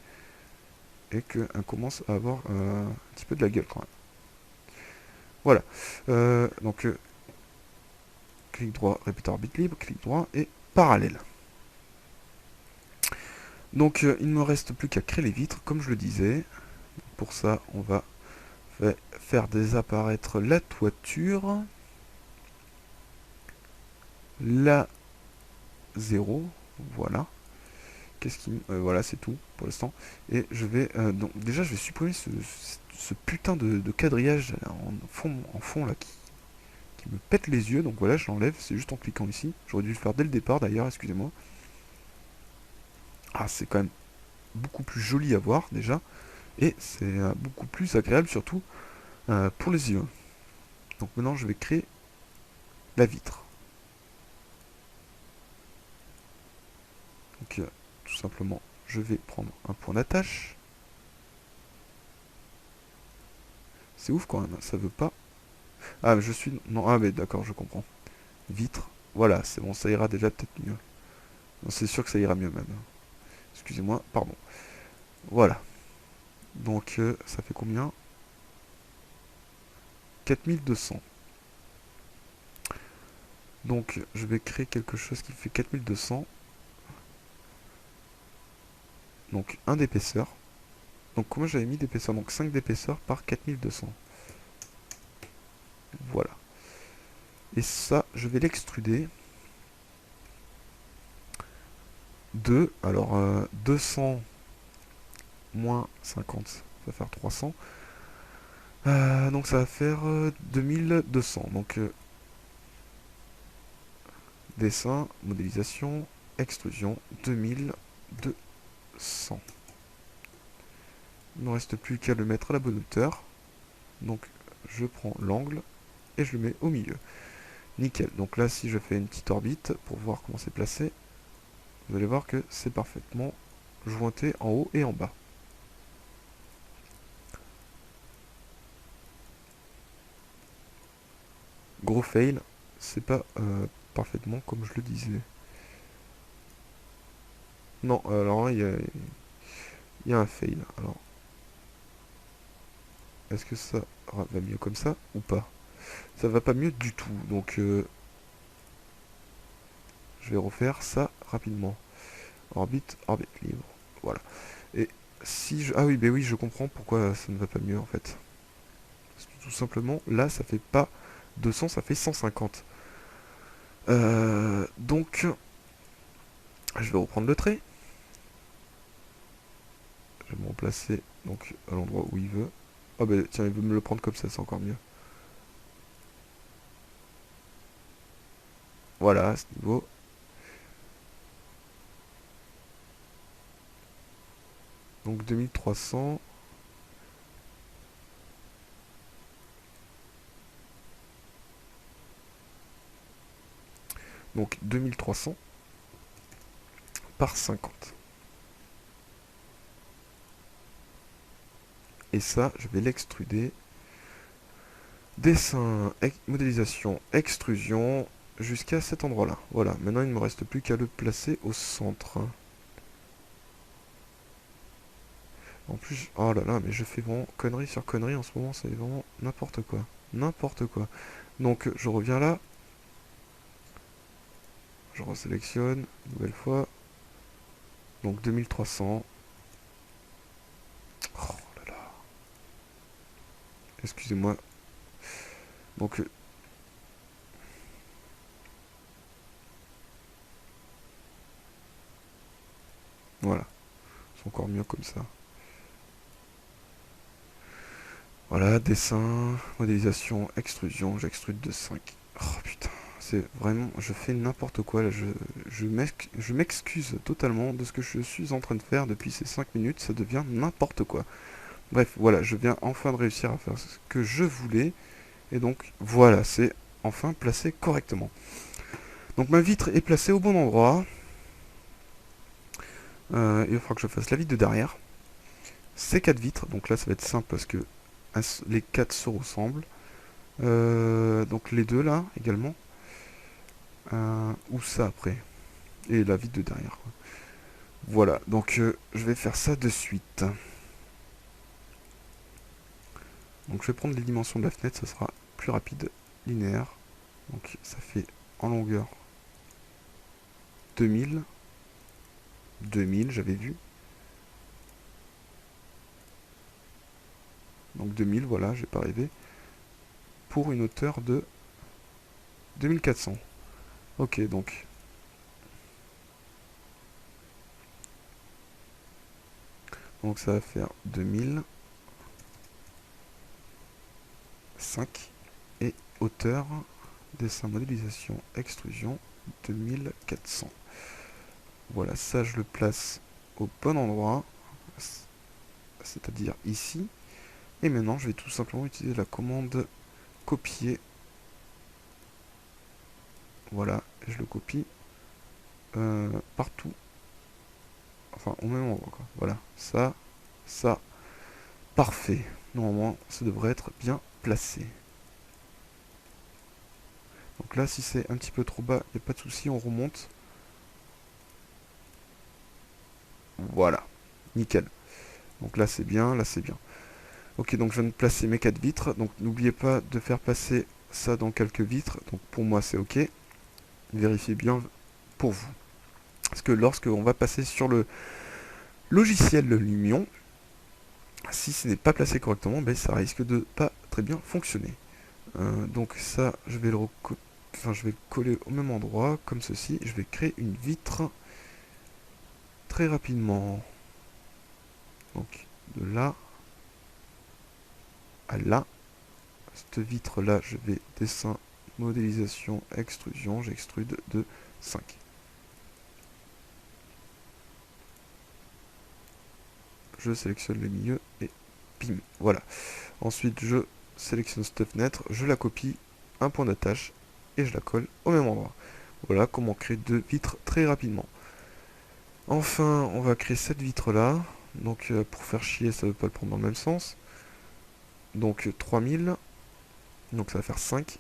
et qu'elle commence à avoir un petit peu de la gueule quand même. Voilà. Donc, clic droit, répéter orbite libre, clic droit et parallèle. Donc, il ne me reste plus qu'à créer les vitres, comme je le disais. Pour ça, on va faire désapparaître la toiture, la 0, voilà. Voilà, c'est tout pour l'instant. Et je vais donc déjà je vais supprimer ce putain de quadrillage en fond là qui me pète les yeux. Donc voilà, je l'enlève, c'est juste en cliquant ici. J'aurais dû le faire dès le départ d'ailleurs, excusez-moi. Ah, c'est quand même beaucoup plus joli à voir déjà. Et c'est beaucoup plus agréable surtout pour les yeux. Donc maintenant je vais créer la vitre. Donc tout simplement je vais prendre un point d'attache. C'est ouf quand même, ça veut pas. Ah, je suis. Non, ah, mais d'accord, je comprends. Vitre. Voilà, c'est bon, ça ira déjà peut-être mieux. Non, c'est sûr que ça ira mieux même. Excusez-moi, pardon. Voilà. Donc, ça fait combien? 4200. Donc, je vais créer quelque chose qui fait 4200. Donc, 1 d'épaisseur. Donc, comment j'avais mis d'épaisseur? Donc, 5 d'épaisseur par 4200. Voilà. Et ça, je vais l'extruder. Alors, 200 moins 50, ça va faire 300. Donc ça va faire 2200. Donc dessin, modélisation, extrusion, 2200. Il ne me reste plus qu'à le mettre à la bonne hauteur. Donc je prends l'angle et je le mets au milieu. Nickel. Donc là, si je fais une petite orbite pour voir comment c'est placé, vous allez voir que c'est parfaitement jointé en haut et en bas. Gros fail, c'est pas parfaitement comme je le disais. Non, alors il y a un fail. Alors, est-ce que ça va mieux comme ça ou pas? Ça va pas mieux du tout, donc je vais refaire ça rapidement. Orbite libre. Voilà. Et si je... Ah oui, ben oui, je comprends pourquoi ça ne va pas mieux en fait. Parce que tout simplement, là, ça fait pas 200, ça fait 150. Donc, je vais reprendre le trait. Je vais me replacer donc à l'endroit où il veut. Ah bah tiens, il veut me le prendre comme ça, c'est encore mieux. Voilà, à ce niveau. Donc 2300. Donc 2300 par 50. Et ça, je vais l'extruder. Dessin, modélisation, extrusion, jusqu'à cet endroit-là. Voilà, maintenant il ne me reste plus qu'à le placer au centre. En plus, oh là là, mais je fais vraiment connerie sur connerie en ce moment, c'est vraiment n'importe quoi. N'importe quoi. Donc je reviens là. Je resélectionne, une nouvelle fois. Donc 2300. Oh là là. Excusez-moi. Donc voilà. C'est encore mieux comme ça. Voilà, dessin, modélisation, extrusion, j'extrude de 5. Oh putain, c'est vraiment... Je fais n'importe quoi, là. Je m'excuse totalement de ce que je suis en train de faire depuis ces 5 minutes. Ça devient n'importe quoi. Bref, voilà, je viens enfin de réussir à faire ce que je voulais. Et donc, voilà, c'est enfin placé correctement. Donc ma vitre est placée au bon endroit. Il va falloir que je fasse la vitre de derrière. Ces 4 vitres, donc là ça va être simple parce que les 4 se ressemblent. Donc les deux là également. Ou ça après. Et la vitre de derrière, quoi. Voilà, donc je vais faire ça de suite. Donc je vais prendre les dimensions de la fenêtre, ça sera plus rapide, linéaire. Donc ça fait en longueur 2000. 2000 j'avais vu. Donc 2000, voilà, j'ai pas rêvé. Pour une hauteur de 2400. Ok, donc ça va faire 2000, 5 et hauteur, dessin, modélisation, extrusion, 2400. Voilà, ça je le place au bon endroit, c'est-à-dire ici. Et maintenant je vais tout simplement utiliser la commande copier. Voilà, je le copie partout. Enfin, au même endroit, quoi. Voilà, ça, parfait. Normalement, ça devrait être bien placé. Donc là, si c'est un petit peu trop bas, il n'y a pas de souci, on remonte. Voilà, nickel. Donc là, c'est bien, là, c'est bien. Ok, donc je viens de placer mes 4 vitres. Donc n'oubliez pas de faire passer ça dans quelques vitres. Donc pour moi, c'est ok. Vérifiez bien pour vous. Parce que lorsque on va passer sur le logiciel Lumion, si ce n'est pas placé correctement, ben, ça risque de pas très bien fonctionner. Donc ça, je vais je vais le coller au même endroit, comme ceci. Je vais créer une vitre très rapidement. Donc de là à là. Cette vitre là, je vais dessin, modélisation, extrusion. J'extrude de 5. Je sélectionne le milieu et bim, voilà. Ensuite, je sélectionne cette fenêtre, je la copie, un point d'attache et je la colle au même endroit. Voilà comment créer 2 vitres très rapidement. Enfin, on va créer cette vitre là. Donc pour faire chier, ça ne veut pas le prendre dans le même sens. Donc 3000. Donc ça va faire 5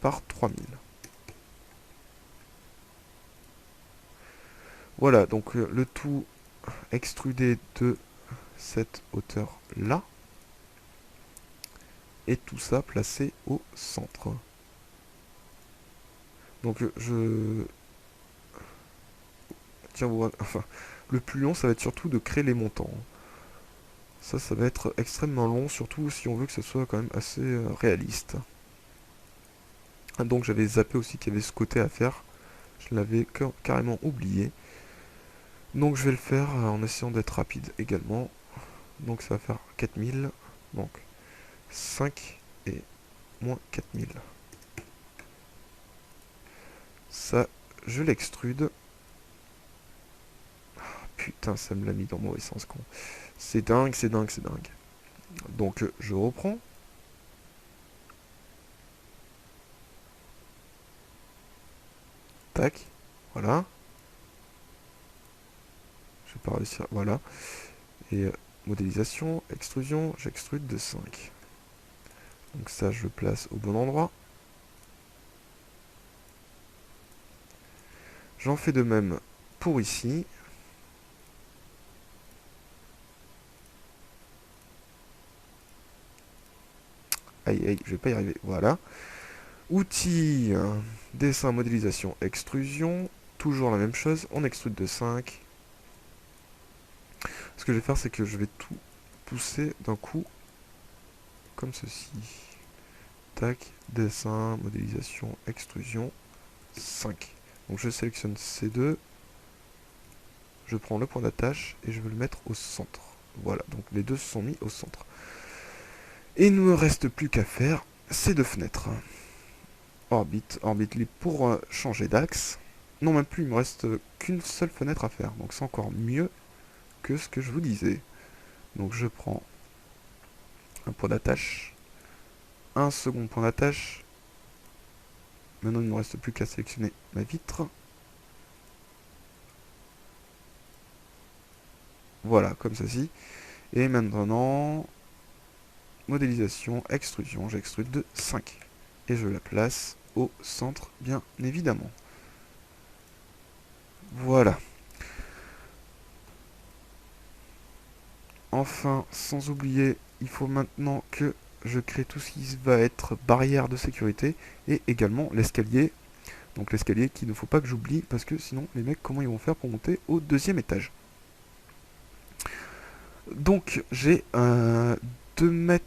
par 3000. Voilà, donc le tout extrudé de cette hauteur là. Et tout ça placé au centre. Donc tiens, enfin, le plus long, ça va être surtout de créer les montants. Ça va être extrêmement long, surtout si on veut que ce soit quand même assez réaliste. Donc j'avais zappé aussi qu'il y avait ce côté à faire. Je l'avais carrément oublié. Donc je vais le faire en essayant d'être rapide également. Donc ça va faire 4000. Donc 5 et moins 4000. Ça, je l'extrude. Putain, ça me l'a mis dans le mauvais sens, con. C'est dingue, c'est dingue, c'est dingue. Donc, je reprends. Tac. Voilà. Je vais pas réussir. Voilà. Et modélisation, extrusion, j'extrude de 5. Donc ça, je le place au bon endroit. J'en fais de même pour ici. Aïe, aïe, je vais pas y arriver. Voilà. Outils, dessin, modélisation, extrusion. Toujours la même chose. On extrude de 5. Ce que je vais faire, c'est que je vais tout pousser d'un coup. Comme ceci. Tac, dessin, modélisation, extrusion, 5. Donc je sélectionne ces deux. Je prends le point d'attache et je veux le mettre au centre. Voilà, donc les deux se sont mis au centre. Et il ne me reste plus qu'à faire ces 2 fenêtres. orbite, orbite libre pour changer d'axe. Non, même plus, il me reste qu'une seule fenêtre à faire. Donc c'est encore mieux que ce que je vous disais. Donc je prends un point d'attache, un second point d'attache. Maintenant, il ne me reste plus qu'à sélectionner ma vitre. Voilà, comme ceci. Et maintenant, modélisation, extrusion. J'extrude de 5. Et je la place au centre, bien évidemment. Voilà. Enfin, sans oublier, il faut maintenant que je crée tout ce qui va être barrière de sécurité et également l'escalier. Donc l'escalier qu'il ne faut pas que j'oublie parce que sinon les mecs comment ils vont faire pour monter au deuxième étage. Donc j'ai 2,50 m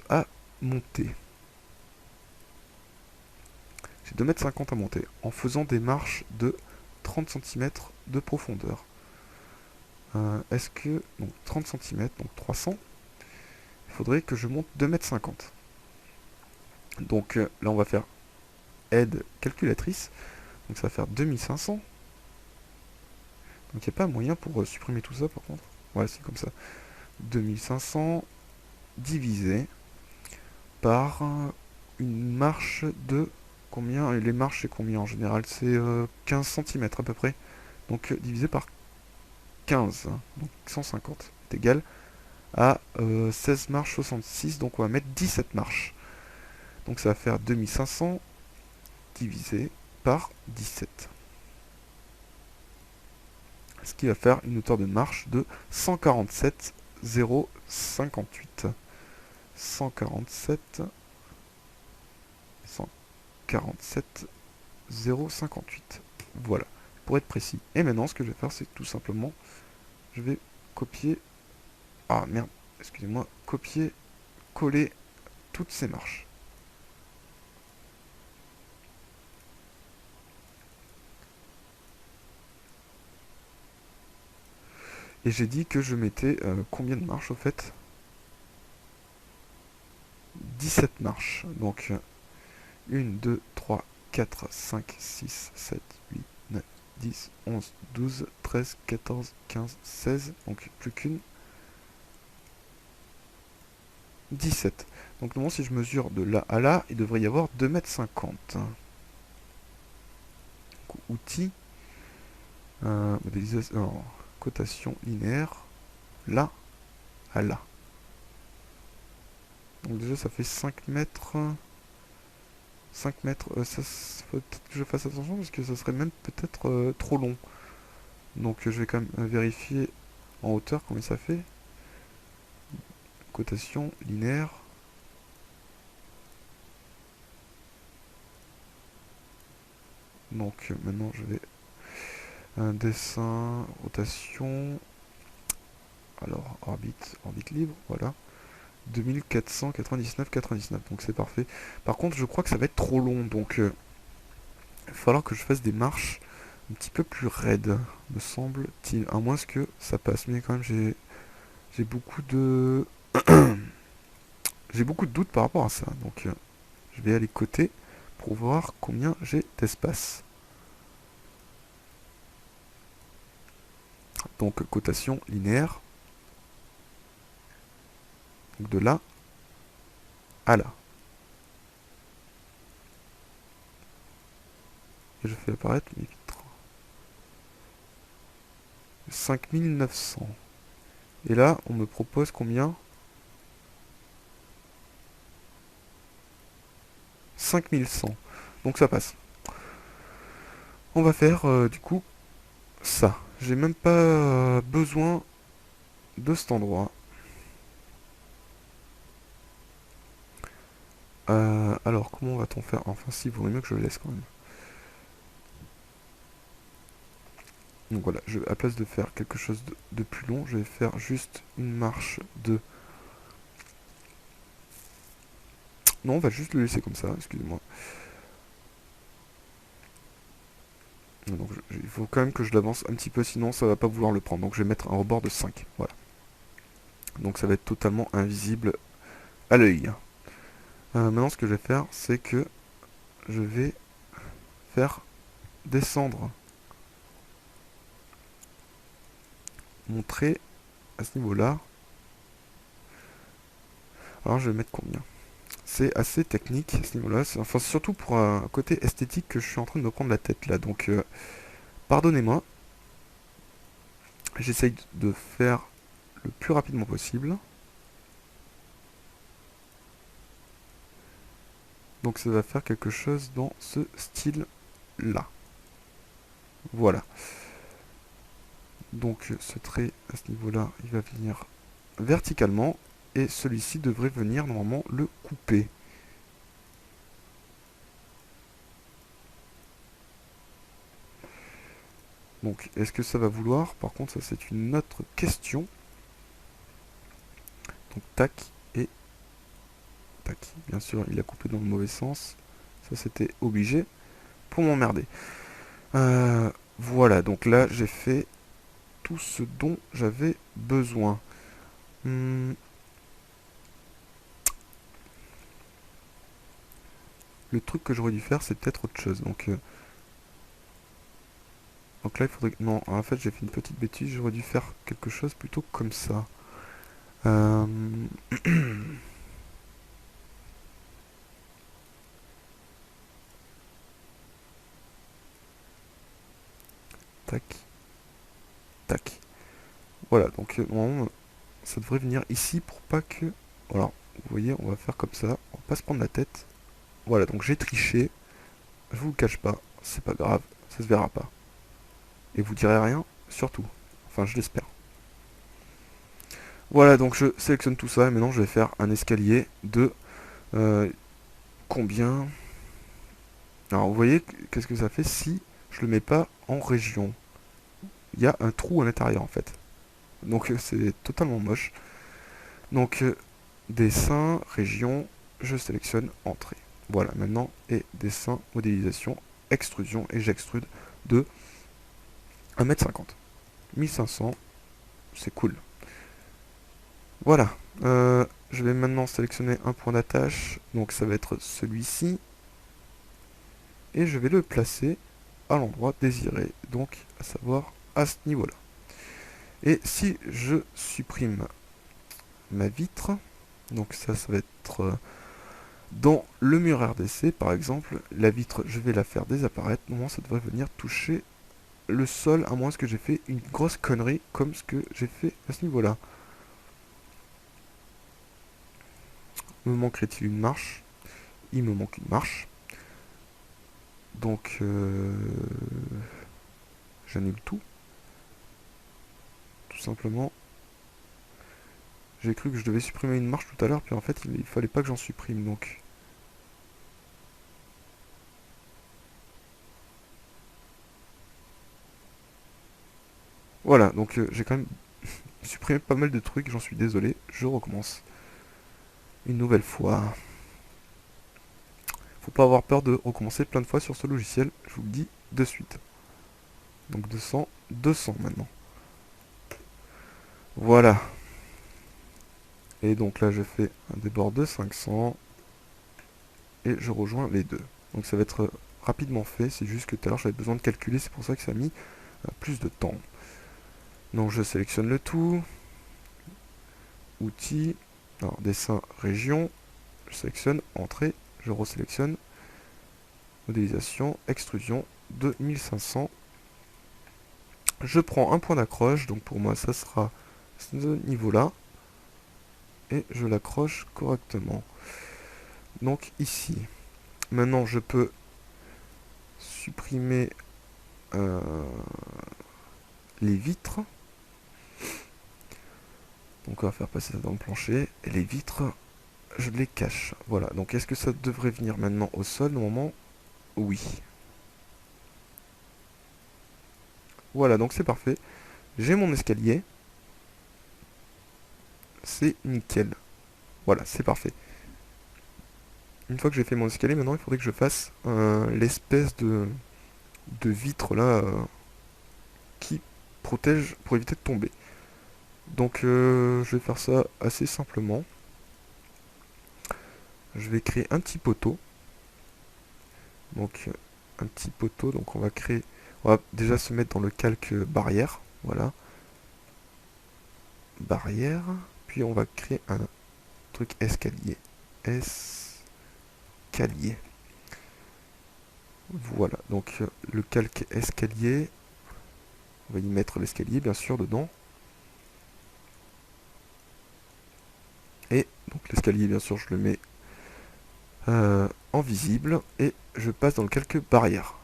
à monter. J'ai 2,50 m à monter en faisant des marches de 30 cm de profondeur. Est-ce que... Donc 30 cm, donc 300. Il faudrait que je monte 2,50 m. Donc là on va faire aide calculatrice. Donc ça va faire 2500. Donc il n'y a pas moyen pour supprimer tout ça par contre. Ouais, c'est comme ça. 2500 divisé par une marche de combien? Et les marches c'est combien en général? C'est 15 cm à peu près. Donc divisé par 15, hein, donc 150 est égal à 16 marches 66, donc on va mettre 17 marches. Donc ça va faire 2500 divisé par 17. Ce qui va faire une hauteur de marche de 147,058. 147 058. Voilà, pour être précis. Et maintenant, ce que je vais faire, c'est tout simplement, je vais copier... Ah, merde, excusez-moi. Copier, coller toutes ces marches. Et j'ai dit que je mettais combien de marches, au fait? 17 marches. Donc, 1, 2, 3, 4, 5, 6, 7, 8, 9, 10, 11, 12, 13, 14, 15, 16. Donc, plus qu'une. 17. Donc normalement si je mesure de là à là, il devrait y avoir 2,50 m. Outils, modélisation, cotation linéaire, là à là. Donc déjà ça fait 5 mètres. 5 mètres, ça faut peut-être que je fasse attention parce que ça serait même peut-être trop long. Donc je vais quand même vérifier en hauteur combien ça fait. Cotation linéaire. Donc maintenant je vais un dessin, rotation, alors orbite libre, voilà. 2499,99, donc c'est parfait. Par contre je crois que ça va être trop long, donc il va falloir que je fasse des marches un petit peu plus raides, me semble-t-il. À moins que ça passe, mais quand même j'ai beaucoup de... j'ai beaucoup de doutes par rapport à ça, donc je vais aller côté pour voir combien j'ai d'espace. Donc cotation linéaire. Donc de là à là. Et je fais apparaître mes vitres. 5900. Et là, on me propose combien? 5100. Donc ça passe. On va faire du coup ça. J'ai même pas besoin de cet endroit. Alors, comment va-t-on faire? Enfin, si, il vaudrait mieux que je le laisse quand même. Donc voilà, à la place de faire quelque chose de plus long, je vais faire juste une marche de... Non, on va juste le laisser comme ça, excusez-moi. Donc il faut quand même que je l'avance un petit peu, sinon ça va pas vouloir le prendre. Donc je vais mettre un rebord de 5. Voilà. Donc ça va être totalement invisible à l'œil. Maintenant ce que je vais faire, c'est que je vais faire descendre mon trait à ce niveau-là. Alors je vais mettre combien? C'est assez technique à ce niveau-là. Enfin, surtout pour un côté esthétique que je suis en train de me prendre la tête là. Donc, pardonnez-moi. J'essaye de faire le plus rapidement possible. Donc ça va faire quelque chose dans ce style-là. Voilà. Donc ce trait à ce niveau-là, il va venir verticalement. Et celui-ci devrait venir normalement le couper. Donc est-ce que ça va vouloir? Par contre, ça c'est une autre question. Donc tac et tac. Bien sûr, il a coupé dans le mauvais sens. Ça c'était obligé pour m'emmerder. Voilà, donc là j'ai fait tout ce dont j'avais besoin. Le truc que j'aurais dû faire, c'est peut-être autre chose. Donc là, il faudrait... Non, en fait, j'ai fait une petite bêtise. J'aurais dû faire quelque chose plutôt comme ça. Euh... Tac, tac. Voilà, donc normalement, ça devrait venir ici pour pas que... Voilà, vous voyez, on va faire comme ça. On va pas se prendre la tête. Voilà, donc j'ai triché. Je vous le cache pas, c'est pas grave, ça se verra pas. Et vous direz rien, surtout. Enfin, je l'espère. Voilà, donc je sélectionne tout ça et maintenant je vais faire un escalier de combien? Alors vous voyez, qu'est-ce que ça fait si je le mets pas en région? Il y a un trou à l'intérieur en fait. Donc c'est totalement moche. Donc dessin, région, je sélectionne entrée. Voilà, maintenant, et dessin, modélisation, extrusion, et j'extrude de 1,50 m. 1500, c'est cool. Voilà. Je vais maintenant sélectionner un point d'attache. Donc ça va être celui-ci. Et je vais le placer à l'endroit désiré. Donc à savoir à ce niveau-là. Et si je supprime ma vitre, donc ça va être dans le mur RDC par exemple, la vitre je vais la faire désapparaître. Normalement ça devrait venir toucher le sol, à moins que j'ai fait une grosse connerie comme ce que j'ai fait à ce niveau-là. Me manquerait-il une marche? Il me manque une marche. Donc, j'annule tout. Tout simplement. J'ai cru que je devais supprimer une marche tout à l'heure, puis en fait, il fallait pas que j'en supprime, donc... Voilà, donc j'ai quand même supprimé pas mal de trucs, j'en suis désolé. Je recommence. Une nouvelle fois. Faut pas avoir peur de recommencer plein de fois sur ce logiciel, je vous le dis de suite. Donc 200, 200 maintenant. Voilà. Et donc là, je fais un débord de 500. Et je rejoins les deux. Donc ça va être rapidement fait, c'est juste que tout à l'heure j'avais besoin de calculer, c'est pour ça que ça a mis plus de temps. Donc je sélectionne le tout. Outils. Alors dessin, région. Je sélectionne entrée. Je resélectionne. Modélisation, extrusion de 1500. Je prends un point d'accroche, donc pour moi ça sera ce niveau-là. Et je l'accroche correctement. Donc ici. Maintenant je peux supprimer les vitres. Donc on va faire passer ça dans le plancher. Et les vitres, je les cache. Voilà, donc est-ce que ça devrait venir maintenant au sol? Normalement, oui. Voilà, donc c'est parfait. J'ai mon escalier. C'est nickel. Voilà, c'est parfait. Une fois que j'ai fait mon escalier, maintenant il faudrait que je fasse l'espèce de vitre là qui protège pour éviter de tomber. Donc je vais faire ça assez simplement. Je vais créer un petit poteau. Donc un petit poteau, donc on va créer, on va déjà se mettre dans le calque barrière, voilà, barrière, puis on va créer un truc escalier, escalier, voilà, donc le calque escalier, on va y mettre l'escalier bien sûr dedans, et donc l'escalier bien sûr je le mets en visible, et je passe dans le calque barrière,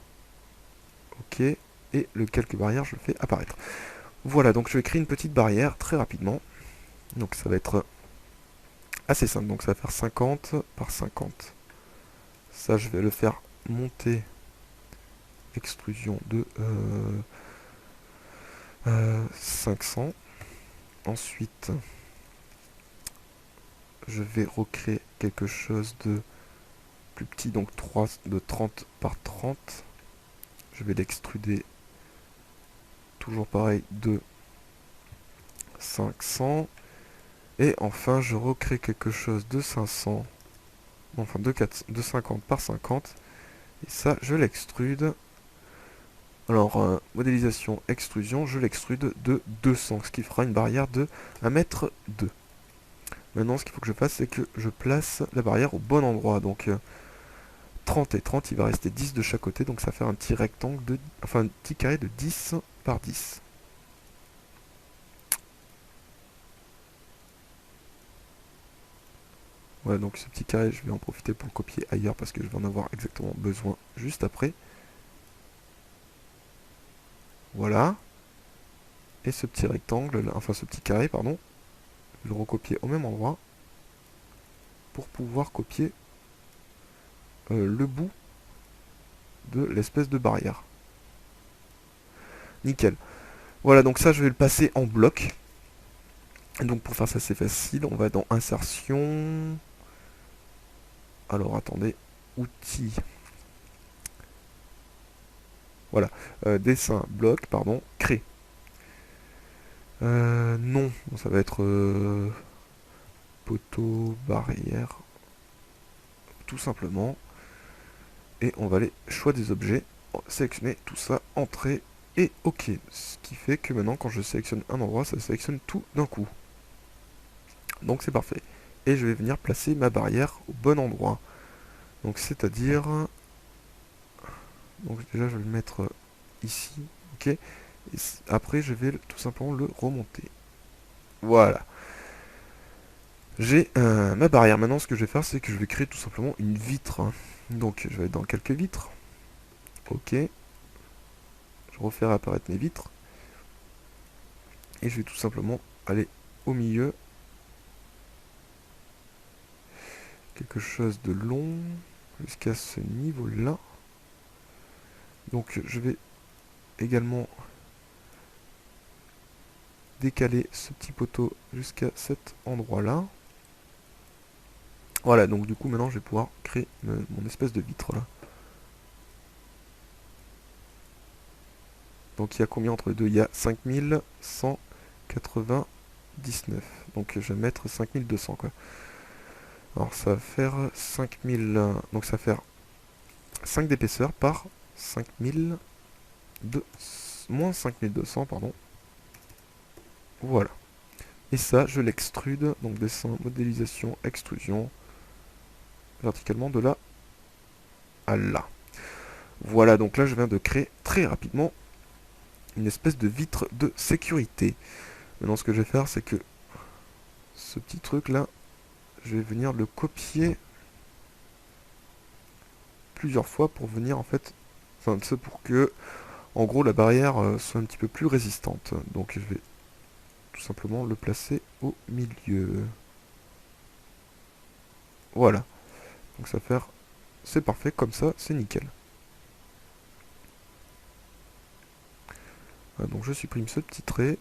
ok, et le calque barrière je le fais apparaître. Voilà, donc je vais créer une petite barrière très rapidement. Donc ça va être assez simple. Donc ça va faire 50 par 50. Ça, je vais le faire monter. Extrusion de 500. Ensuite, je vais recréer quelque chose de plus petit. Donc 3 de 30 par 30. Je vais l'extruder toujours pareil de 500. Et enfin, je recrée quelque chose de 500. Enfin, de 50 par 50. Et ça, je l'extrude. Alors, modélisation, extrusion, je l'extrude de 200, ce qui fera une barrière de 1,2 m. Maintenant, ce qu'il faut que je fasse, c'est que je place la barrière au bon endroit. Donc, 30 et 30, il va rester 10 de chaque côté. Donc, ça va faire un petit rectangle, enfin un petit carré de 10 par 10. Voilà, donc ce petit carré, je vais en profiter pour le copier ailleurs parce que je vais en avoir exactement besoin juste après. Voilà. Et ce petit rectangle, là, enfin ce petit carré, pardon, je vais le recopier au même endroit pour pouvoir copier le bout de l'espèce de barrière. Nickel. Voilà, donc ça, je vais le passer en bloc. Donc pour faire ça, c'est facile. On va dans insertion. Alors, attendez. Outils. Voilà. Dessin, bloc, pardon. Créer. Non. Ça va être poteau, barrière. Tout simplement. Et on va aller choix des objets. Sélectionner tout ça. Entrée. Et OK. Ce qui fait que maintenant, quand je sélectionne un endroit, ça sélectionne tout d'un coup. Donc c'est parfait. Et je vais venir placer ma barrière au bon endroit. Donc c'est-à-dire... Donc déjà je vais le mettre ici. Ok. Et après je vais tout simplement le remonter. Voilà. J'ai ma barrière. Maintenant ce que je vais faire c'est que je vais créer tout simplement une vitre. Donc je vais être dans quelques vitres. Ok. Je refais apparaître mes vitres. Et je vais tout simplement aller au milieu. Quelque chose de long. Jusqu'à ce niveau-là. Donc je vais également décaler ce petit poteau jusqu'à cet endroit-là. Voilà, donc du coup maintenant je vais pouvoir créer mon espèce de vitre là. Donc il y a combien entre les deux? Il y a 5199. Donc je vais mettre 5200 quoi. Alors ça va faire 5000. Donc ça va faire 5 d'épaisseur par 5000 de moins 5200 pardon. Voilà. Et ça je l'extrude. Donc dessin, modélisation, extrusion. Verticalement de là à là. Voilà, donc là je viens de créer très rapidement une espèce de vitre de sécurité. Maintenant ce que je vais faire c'est que ce petit truc là, je vais venir le copier plusieurs fois pour venir en fait, enfin c'est pour que en gros la barrière soit un petit peu plus résistante. Donc je vais tout simplement le placer au milieu. Voilà. Donc ça va faire, c'est parfait comme ça, c'est nickel. Voilà, donc je supprime ce petit trait.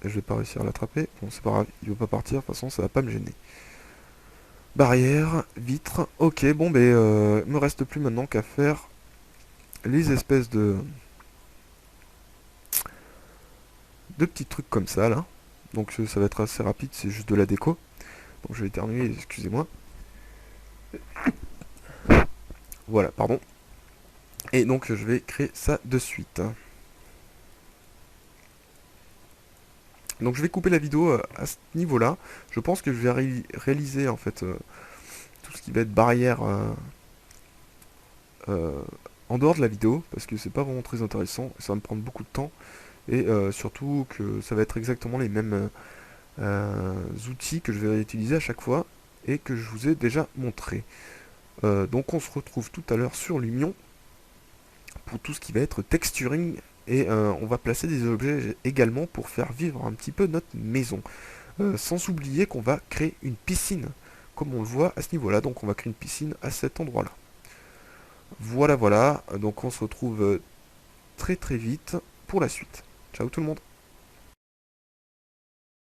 Je vais pas réussir à l'attraper. Bon c'est pas grave, il veut pas partir, de toute façon ça va pas me gêner. Barrière, vitre, ok, bon ben me reste plus maintenant qu'à faire les espèces de petits trucs comme ça là. Donc ça va être assez rapide, c'est juste de la déco. Donc je vais éternuer, excusez-moi. Voilà, pardon. Et donc je vais créer ça de suite. Donc je vais couper la vidéo à ce niveau-là. Je pense que je vais réaliser en fait tout ce qui va être barrière euh, en dehors de la vidéo, parce que c'est pas vraiment très intéressant, ça va me prendre beaucoup de temps, et surtout que ça va être exactement les mêmes outils que je vais utiliser à chaque fois, et que je vous ai déjà montré. Donc on se retrouve tout à l'heure sur Lumion, pour tout ce qui va être texturing, et on va placer des objets également pour faire vivre un petit peu notre maison. Sans oublier qu'on va créer une piscine, comme on le voit à ce niveau-là, donc on va créer une piscine à cet endroit-là. Voilà, voilà, donc on se retrouve très très vite pour la suite. Ciao tout le monde.